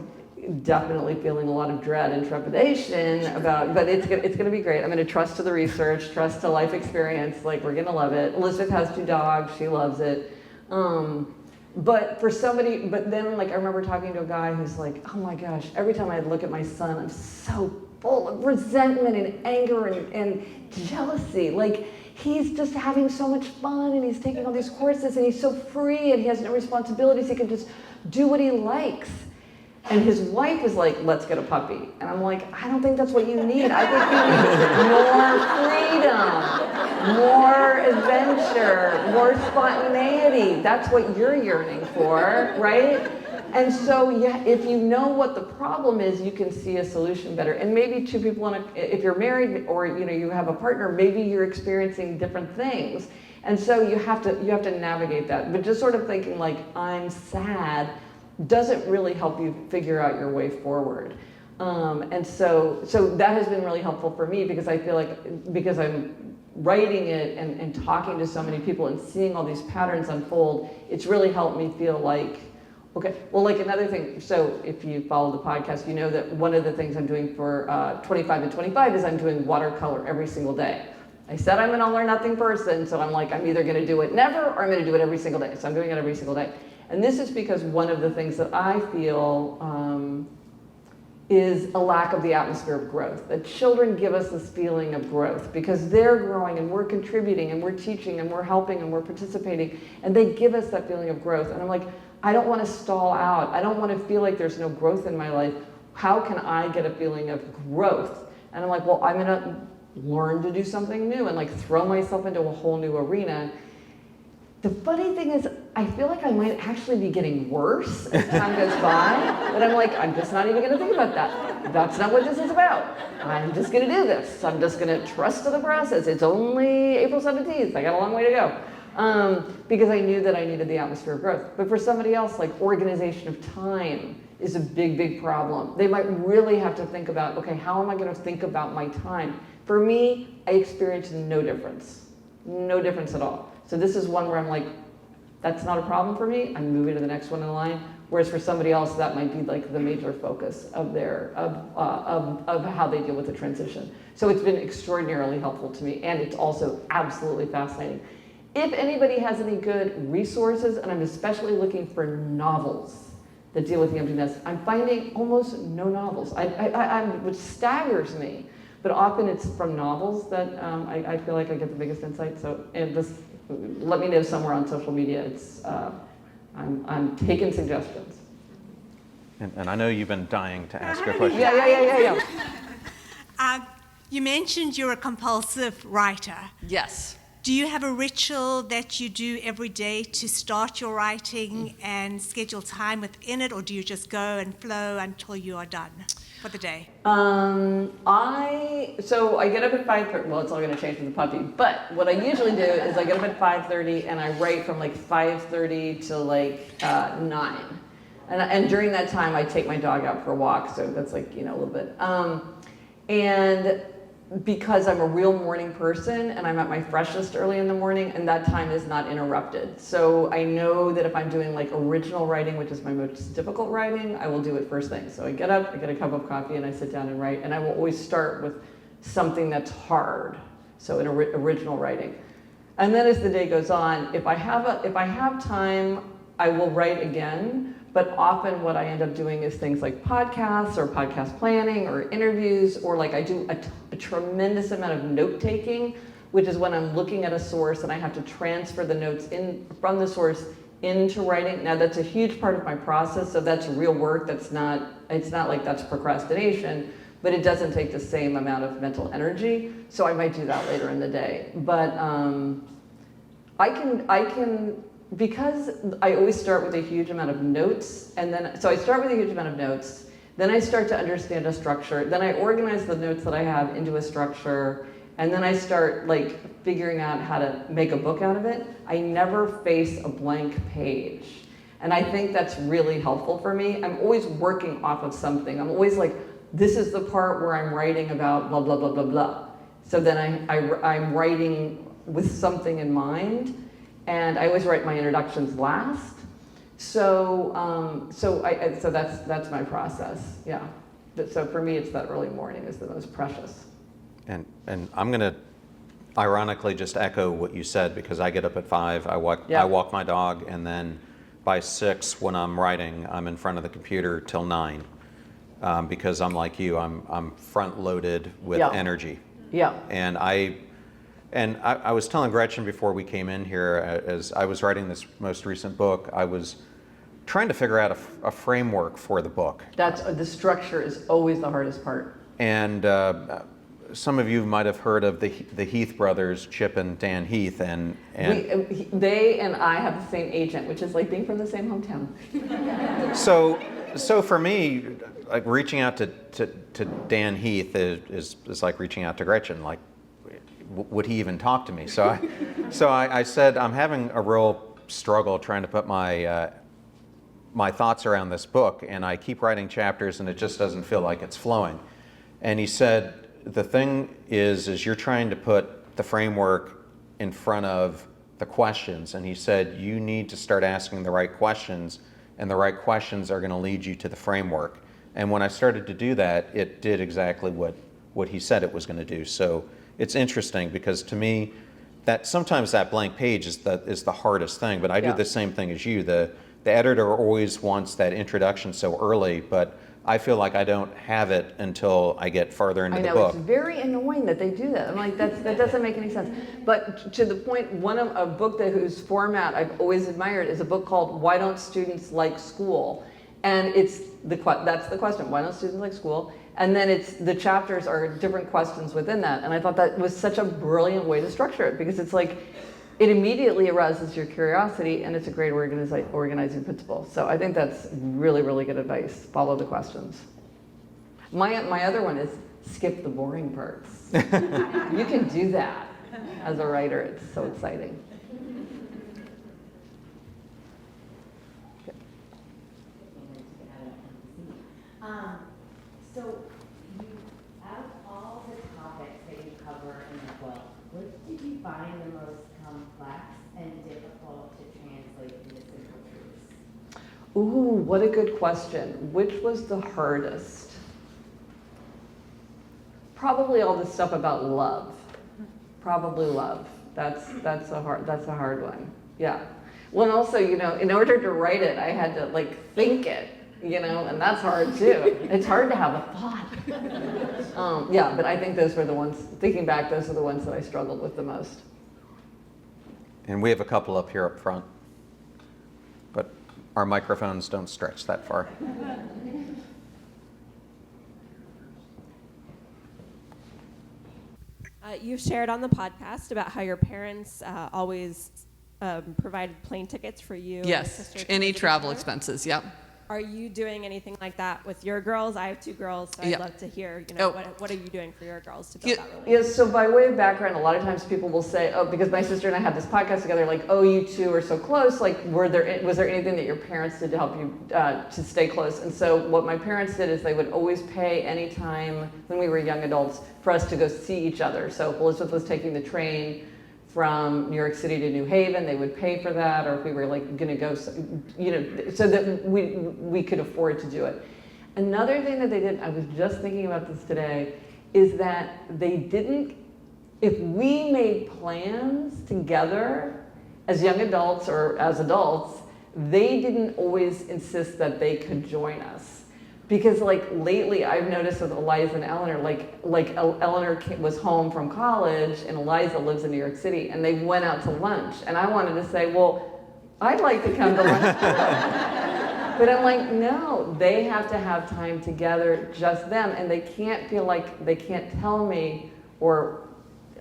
definitely feeling a lot of dread and trepidation about, but it's going to be great. I'm going to trust to the research, trust to life experience. Like we're going to love it. Elizabeth has 2 dogs. She loves it. But then like I remember talking to a guy who's like, oh my gosh, every time I look at my son, I'm so full of resentment and anger and jealousy. Like he's just having so much fun and he's taking all these courses and he's so free and he has no responsibilities. He can just do what he likes. And his wife is like, let's get a puppy. And I'm like, I don't think that's what you need. I think you need more freedom, more adventure, more spontaneity. That's what you're yearning for, right? And so, yeah, if you know what the problem is, you can see a solution better. And maybe 2 people, if you're married or you have a partner, maybe you're experiencing different things. And so you have to navigate that. But just sort of thinking like, I'm sad, doesn't really help you figure out your way forward. And so that has been really helpful for me because I feel like, because I'm writing it and talking to so many people and seeing all these patterns unfold, it's really helped me feel like, okay, well, like another thing, so if you follow the podcast, you know that one of the things I'm doing for 25 and 25 is I'm doing watercolor every single day. I said I'm an all or nothing person, so I'm like, I'm either gonna do it never or I'm gonna do it every single day. So I'm doing it every single day. And this is because one of the things that I feel is a lack of the atmosphere of growth. That children give us this feeling of growth because they're growing and we're contributing and we're teaching and we're helping and we're participating, and they give us that feeling of growth. And I'm like, I don't want to stall out. I don't want to feel like there's no growth in my life. How can I get a feeling of growth? And I'm like, well, I'm gonna learn to do something new and like throw myself into a whole new arena. The funny thing is, I feel like I might actually be getting worse as time goes by, but I'm like, I'm just not even gonna think about that. That's not what this is about. I'm just gonna do this. I'm just gonna trust to the process. It's only April 17th. I got a long way to go. Because I knew that I needed the atmosphere of growth. But for somebody else, like organization of time is a big, big problem. They might really have to think about, okay, how am I gonna think about my time? For me, I experienced no difference. No difference at all. So this is one where I'm like, that's not a problem for me. I'm moving to the next one in line. Whereas for somebody else, that might be like the major focus of their of how they deal with the transition. So it's been extraordinarily helpful to me, and it's also absolutely fascinating. If anybody has any good resources, and I'm especially looking for novels that deal with the emptiness, I'm finding almost no novels. Which staggers me. But often it's from novels that I feel like I get the biggest insight. So, and just let me know somewhere on social media. It's I'm taking suggestions. And I know you've been dying to ask a question. Yeah. You mentioned you're a compulsive writer. Yes. Do you have a ritual that you do every day to start your writing and schedule time within it, or do you just go and flow until you are done for the day? I get up at 5:30. Well, it's all going to change with the puppy. But what I usually do is I get up at 5:30 and I write from like 5:30 to like 9. And during that time, I take my dog out for a walk. So that's like, a little bit. And because I'm a real morning person and I'm at my freshest early in the morning, and that time is not interrupted. So I know that if I'm doing like original writing, which is my most difficult writing, I will do it first thing. So I get up, I get a cup of coffee, and I sit down and write. And I will always start with something that's hard. So in original writing. And then as the day goes on, if I have time, I will write again. But often what I end up doing is things like podcasts or podcast planning or interviews, or like I do a tremendous amount of note taking, which is when I'm looking at a source and I have to transfer the notes from the source into writing. Now that's a huge part of my process, so that's real work. It's not like that's procrastination, but it doesn't take the same amount of mental energy. So I might do that later in the day. But I can because I always start with a huge amount of notes, so I start with a huge amount of notes, then I start to understand a structure, then I organize the notes that I have into a structure, and then I start like figuring out how to make a book out of it. I never face a blank page. And I think that's really helpful for me. I'm always working off of something. I'm always like, this is the part where I'm writing about blah, blah, blah, blah, blah. So then I'm writing with something in mind. And I always write my introductions last. So that's my process. Yeah. So for me, it's that early morning is the most precious. And I'm going to ironically just echo what you said, because I get up at 5, I walk my dog, and then by 6 when I'm writing, I'm in front of the computer till 9, because I'm like you, I'm front loaded with energy. Yeah. And I was telling Gretchen before we came in here, as I was writing this most recent book, I was trying to figure out a framework for the book. The structure is always the hardest part. And some of you might have heard of the Heath brothers, Chip and Dan Heath, and they and I have the same agent, which is like being from the same hometown. So for me, like reaching out to Dan Heath is like reaching out to Gretchen. Like, would he even talk to me? So I said, I'm having a real struggle trying to put my thoughts around this book, and I keep writing chapters and it just doesn't feel like it's flowing. And he said, the thing is you're trying to put the framework in front of the questions. And he said, you need to start asking the right questions, and the right questions are going to lead you to the framework. And when I started to do that, it did exactly what he said it was going to do. So it's interesting, because to me, that sometimes that blank page is the hardest thing, but I do the same thing as you. The editor always wants that introduction so early, but I feel like I don't have it until I get farther into the book. It's very annoying that they do that. I'm like, that doesn't make any sense. But to the point, a book whose format I've always admired is a book called Why Don't Students Like School? And that's the question, why don't students like school? And then the chapters are different questions within that. And I thought that was such a brilliant way to structure it, because it's like, it immediately arouses your curiosity, and it's a great organizing principle. So I think that's really, really good advice. Follow the questions. My other one is skip the boring parts. You can do that as a writer. It's so exciting. So, out of all the topics that you cover in the book, which did you find the most complex and difficult to translate into simple truths? Ooh, what a good question. Which was the hardest? Probably all the stuff about love. Probably love. That's a hard one. Yeah. Well, and also, in order to write it, I had to think it. And that's hard too. It's hard to have a thought. Yeah, but I think those were the ones, thinking back, those are the ones that I struggled with the most. And we have a couple up here up front, but our microphones don't stretch that far. You shared on the podcast about how your parents always provided plane tickets for you. And your sister to any visit travel her. expenses, yep. Are you doing anything like that with your girls? I have 2 girls, so Yeah. I'd love to hear, Oh. what are you doing for your girls to build that relationship? Yes, so by way of background, a lot of times people will say, oh, because my sister and I had this podcast together, like, oh, you two are so close, like, was there anything that your parents did to help you to stay close? And so what my parents did is they would always pay any time when we were young adults for us to go see each other. So if Elizabeth was taking the train from New York City to New Haven, they would pay for that, or if we were like gonna go, so that we could afford to do it. Another thing that they did, I was just thinking about this today, is that they didn't, if we made plans together as young adults or as adults, they didn't always insist that they could join us. Because like lately I've noticed with Eliza and Eleanor, like Eleanor was home from college and Eliza lives in New York City, and they went out to lunch. And I wanted to say, well, I'd like to come to lunch. But I'm like, no, they have to have time together, just them. And they can't feel like they can't tell me, or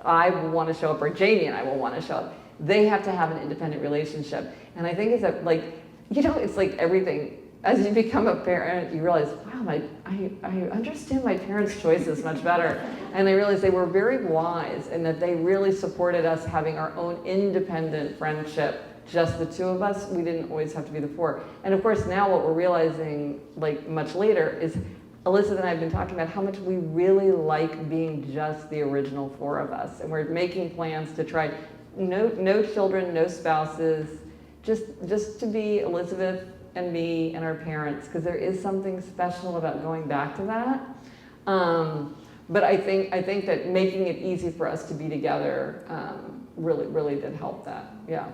I want to show up, or Jamie and I will want to show up. They have to have an independent relationship. And I think it's that, like, it's like everything. As you become a parent, you realize, wow, I understand my parents' choices much better. And I realized they were very wise and that they really supported us having our own independent friendship, just the 2 of us. We didn't always have to be the 4. And of course, now what we're realizing, like much later, is Elizabeth and I have been talking about how much we really like being just the original 4 of us. And we're making plans to try, no children, no spouses, just to be Elizabeth and me and our parents, because there is something special about going back to that. But I think that making it easy for us to be together really did help that. Yeah.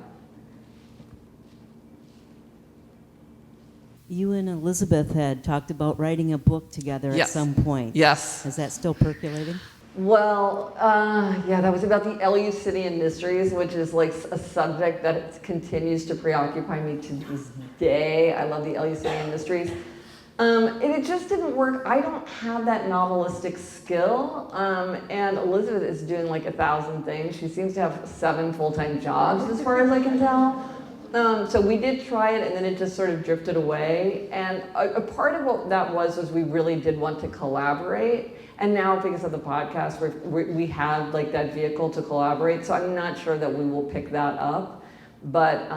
You and Elizabeth had talked about writing a book together at some point. Yes. Is that still percolating? Well, yeah, that was about the Eleusinian mysteries, which is like a subject that continues to preoccupy me to this day. I love the Eleusinian mysteries. And it just didn't work. I don't have that novelistic skill. And Elizabeth is doing like 1,000 things. She seems to have 7 full-time jobs as far as I can tell. So we did try it, and then it just sort of drifted away. And a part of what that was we really did want to collaborate. And now, because of the podcast, we have like that vehicle to collaborate. So I'm not sure that we will pick that up, but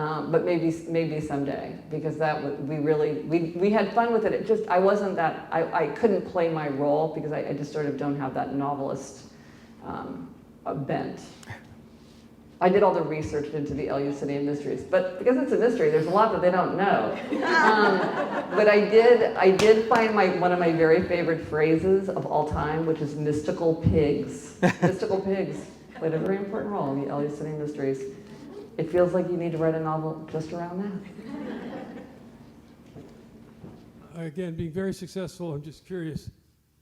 maybe someday, because we had fun with it. It just I couldn't play my role because I just sort of don't have that novelist bent. I did all the research into the Eleusinian mysteries, but because it's a mystery, there's a lot that they don't know. But I did find one of my very favorite phrases of all time, which is mystical pigs. Mystical pigs played a very important role in the Eleusinian mysteries. It feels like you need to write a novel just around that. Again, being very successful, I'm just curious.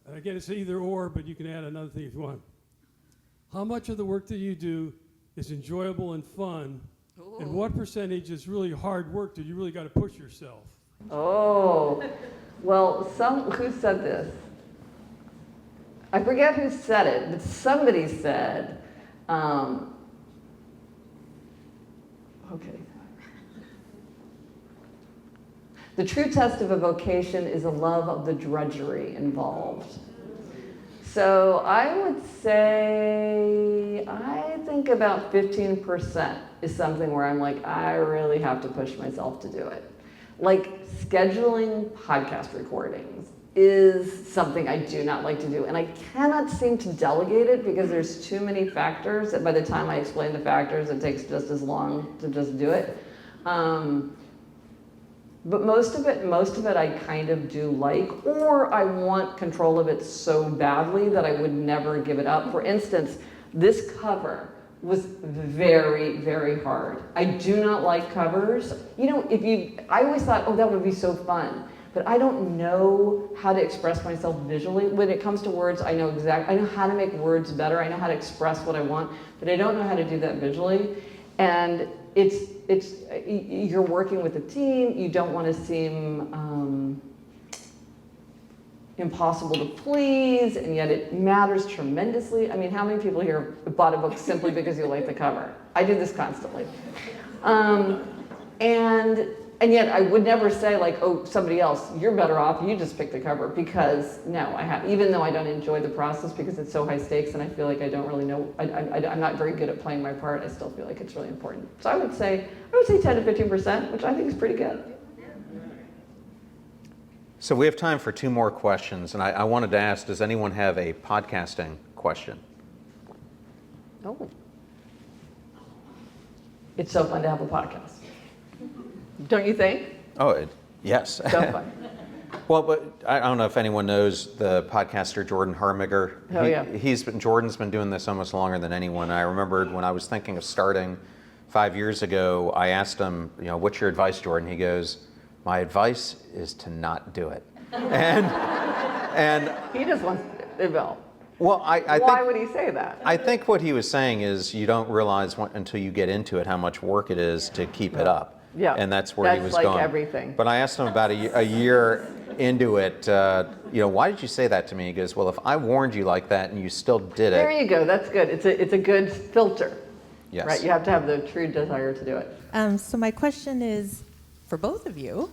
Again, it's either or, but you can add another thing if you want. How much of the work that you do is enjoyable and fun, and what percentage is really hard work that you really got to push yourself? Oh, well, who said this? I forget who said it, but somebody said, okay. The true test of a vocation is a love of the drudgery involved. So I would say, I think about 15% is something where I'm like, I really have to push myself to do it. Like scheduling podcast recordings is something I do not like to do. And I cannot seem to delegate it because there's too many factors that by the time I explain the factors, it takes just as long to just do it. But most of it I kind of do like, or I want control of it so badly that I would never give it up. For instance, this cover was very, very hard. I do not like covers. I always thought, oh, that would be so fun. but I don't know how to express myself visually. When it comes to words, I know how to make words better. I know how to express what I want, but I don't know how to do that visually. And you're working with a team. You don't want to seem impossible to please, and yet it matters tremendously. I mean, how many people here bought a book simply because you like the cover? I do this constantly. And yet I would never say like, oh, somebody else, you're better off, you just pick the cover, because no, even though I don't enjoy the process because it's so high stakes and I feel like I don't really know, I'm not very good at playing my part, I still feel like it's really important. So I would say 10 to 15%, which I think is pretty good. So we have time for 2 more questions, and I wanted to ask, does anyone have a podcasting question? Oh. It's so fun to have a podcast. Don't you think? Oh, yes. So fun. Well, but I don't know if anyone knows the podcaster Jordan Harmiger. Oh, yeah. Jordan's been doing this almost longer than anyone. I remembered when I was thinking of starting 5 years ago, I asked him, what's your advice, Jordan? He goes, my advice is to not do it. And he just wants to develop. Well, why would he say that? I think what he was saying is you don't realize until you get into it how much work it is to keep it up. Yeah. And that's where he was going. That's like everything. But I asked him about a year into it, why did you say that to me? He goes, well, if I warned you like that and you still did it. There you go. That's good. It's a good filter. Yes. Right. You have to have the true desire to do it. So my question is for both of you.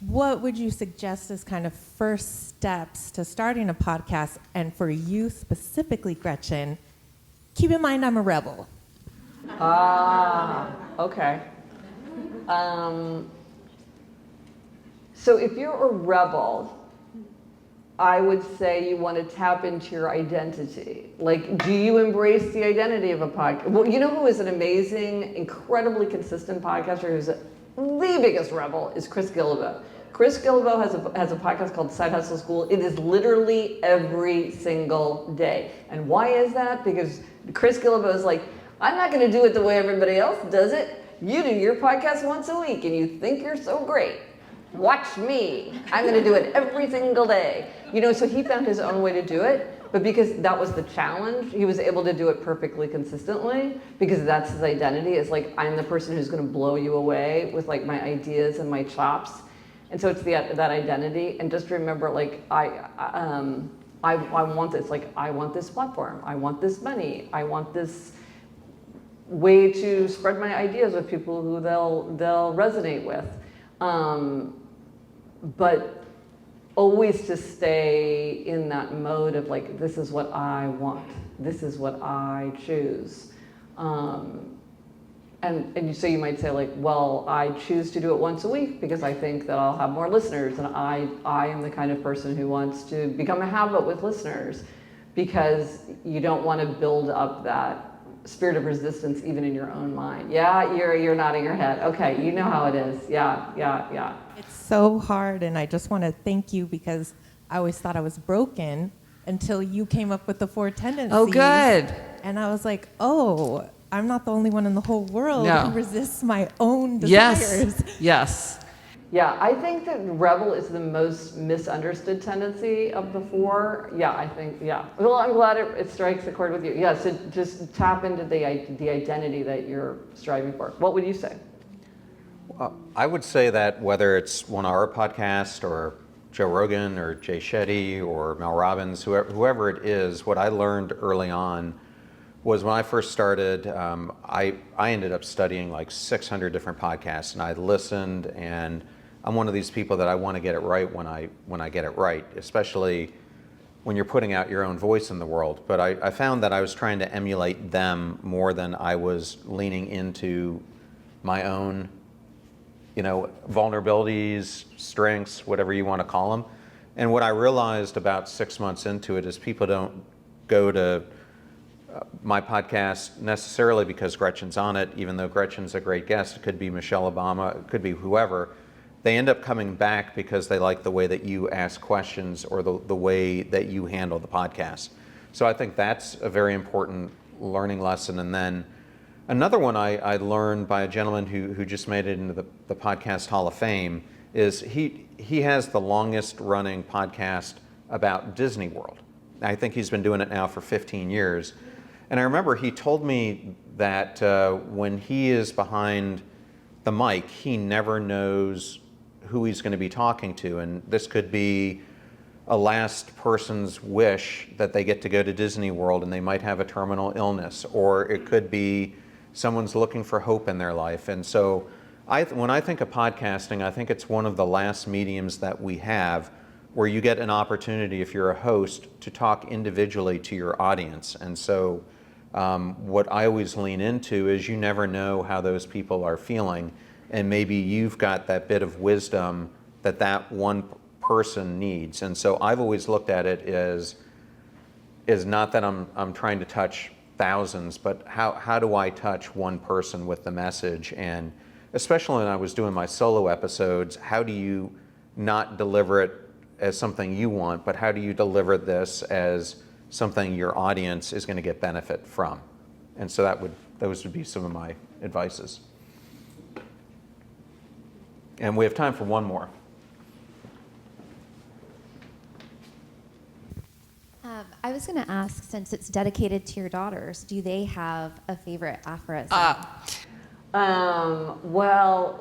What would you suggest as kind of first steps to starting a podcast? And for you specifically, Gretchen, keep in mind I'm a rebel. Okay. So if you're a rebel, I would say you want to tap into your identity. Like, do you embrace the identity of a podcast? Well, you know who is an amazing, incredibly consistent podcaster who's the biggest rebel is Chris Guillebeau. Chris Guillebeau has a podcast called Side Hustle School. It is literally every single day. And why is that? Because Chris Guillebeau is like, I'm not going to do it the way everybody else does it. You do your podcast once a week and you think you're so great. Watch me. I'm going to do it every single day. So he found his own way to do it. But because that was the challenge, he was able to do it perfectly consistently because that's his identity. It's like, I'm the person who's going to blow you away with like my ideas and my chops. And so it's that identity. And just remember, like, I want this. Like, I want this platform. I want this money. I want this way to spread my ideas with people who they'll resonate with. But always to stay in that mode of like, this is what I want. This is what I choose. And so you might say like, well, I choose to do it once a week because I think that I'll have more listeners, and I am the kind of person who wants to become a habit with listeners, because you don't want to build up that spirit of resistance even in your own mind. Yeah, you're nodding your head. Okay, you know how it is. Yeah. It's so hard, and I just want to thank you because I always thought I was broken until you came up with the 4 tendencies. Oh, good. And I was like, oh, I'm not the only one in the whole world who resists my own desires. Yes. Yeah, I think that rebel is the most misunderstood tendency of the 4. Yeah, I think, yeah. Well, I'm glad it strikes a chord with you. Yeah, so just tap into the identity that you're striving for. What would you say? I would say that whether it's one of our podcasts or Joe Rogan or Jay Shetty or Mel Robbins, whoever it is, what I learned early on was when I first started, I ended up studying like 600 different podcasts, and I listened, and I'm one of these people that I want to get it right when I get it right, especially when you're putting out your own voice in the world. But I found that I was trying to emulate them more than I was leaning into my own, vulnerabilities, strengths, whatever you want to call them. And what I realized about 6 months into it is people don't go to my podcast necessarily because Gretchen's on it, even though Gretchen's a great guest. It could be Michelle Obama, it could be whoever. They end up coming back because they like the way that you ask questions or the way that you handle the podcast. So I think that's a very important learning lesson. And then another one I learned by a gentleman who just made it into the Podcast Hall of Fame, is he has the longest running podcast about Disney World. I think he's been doing it now for 15 years. And I remember he told me that when he is behind the mic, he never knows who he's going to be talking to. And this could be a last person's wish that they get to go to Disney World and they might have a terminal illness, or it could be someone's looking for hope in their life. And so when I think of podcasting, I think it's one of the last mediums that we have where you get an opportunity, if you're a host, to talk individually to your audience. And so what I always lean into is you never know how those people are feeling, and maybe you've got that bit of wisdom that one person needs. And so I've always looked at it as not that I'm trying to touch thousands, but how do I touch one person with the message? And especially when I was doing my solo episodes, how do you not deliver it as something you want, but how do you deliver this as something your audience is going to get benefit from? And so those would be some of my advices. And we have time for one more. I was going to ask, since it's dedicated to your daughters, do they have a favorite aphorism? Well,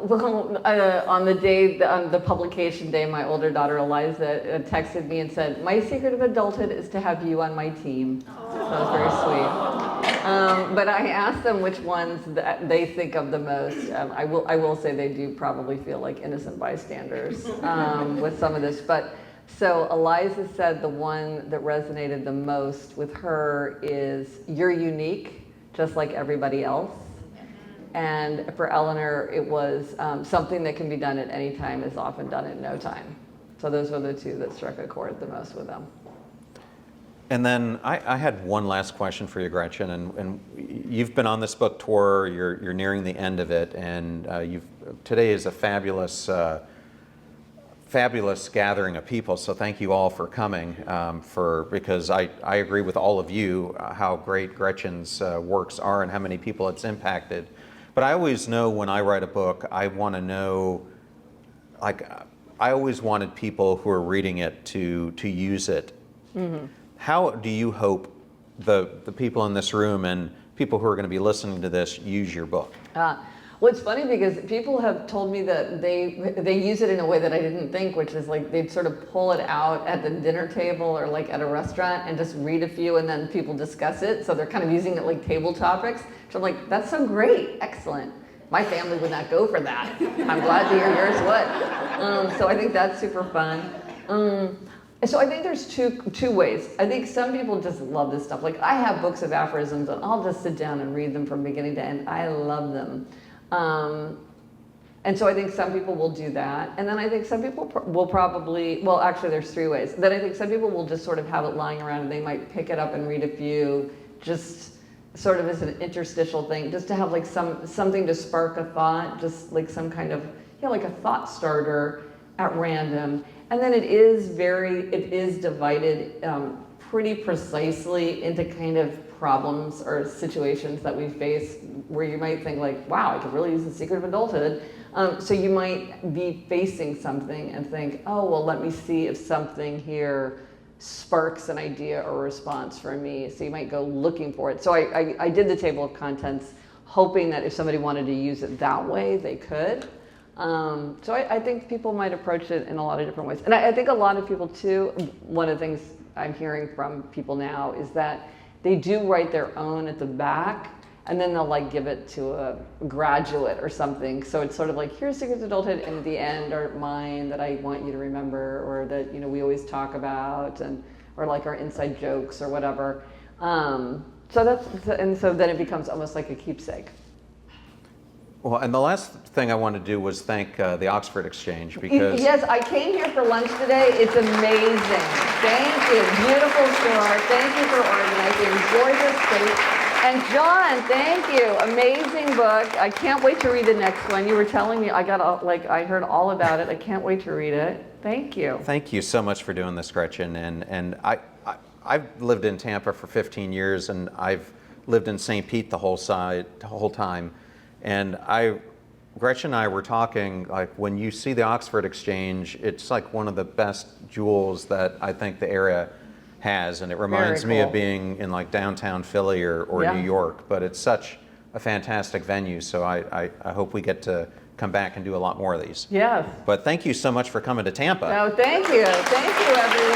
on the publication day, my older daughter Eliza texted me and said, "My secret of adulthood is to have you on my team." So that was very sweet. But I asked them which ones that they think of the most. I will say they do probably feel like innocent bystanders with some of this. But so Eliza said the one that resonated the most with her is, "You're unique, just like everybody else." And for Eleanor, it was something that can be done at any time is often done in no time. So those were the two that struck a chord the most with them. And then I had one last question for you, Gretchen. And you've been on this book tour. You're nearing the end of it, and today is a fabulous gathering of people. So thank you all for coming. Because I agree with all of you how great Gretchen's works are and how many people it's impacted. But I always know when I write a book, I want to know, I always wanted people who are reading it to use it. Mm-hmm. How do you hope the people in this room and people who are going to be listening to this use your book? Well, it's funny because people have told me that they use it in a way that I didn't think, which is like they'd sort of pull it out at the dinner table or like at a restaurant and just read a few and then people discuss it. So they're kind of using it like table topics. So I'm like, that's so great, excellent. My family would not go for that. I'm glad to hear yours would. So I think that's super fun. So I think there's two ways. I think some people just love this stuff. Like I have books of aphorisms and I'll just sit down and read them from beginning to end. I love them. And so I think some people will do that. And then I think some people will probably, well, actually there's three ways. Then I think some people will just sort of have it lying around and they might pick it up and read a few, just sort of as an interstitial thing, just to have like something to spark a thought, just like some kind of, like a thought starter at random. And then it is divided pretty precisely into kind of problems or situations that we face where you might think like, wow, I could really use the secret of adulthood. So you might be facing something and think, oh, well, let me see if something here sparks an idea or response for me. So you might go looking for it. So I did the table of contents hoping that if somebody wanted to use it that way, they could. So I think people might approach it in a lot of different ways. And I think a lot of people too, one of the things I'm hearing from people now is that they do write their own at the back and then they'll like give it to a graduate or something. So it's sort of like, here's Secrets of Adulthood, and at the end are mine that I want you to remember, or that we always talk about, or like our inside jokes or whatever. So then it becomes almost like a keepsake. Well, and the last thing I wanted to do was thank the Oxford Exchange because... Yes, I came here for lunch today. It's amazing. Thank you. Beautiful store. Thank you for organizing. Gorgeous space. And John, thank you. Amazing book. I can't wait to read the next one. You were telling me, I heard all about it. I can't wait to read it. Thank you. Thank you so much for doing this, Gretchen. And I've lived in Tampa for 15 years, and I've lived in St. Pete the whole time. And Gretchen and I were talking, like when you see the Oxford Exchange, it's like one of the best jewels that I think the area has, and it reminds me of being in like downtown Philly or New York, but it's such a fantastic venue, so I hope we get to come back and do a lot more of these. Yes. But thank you so much for coming to Tampa. No, thank you. Thank you, everyone.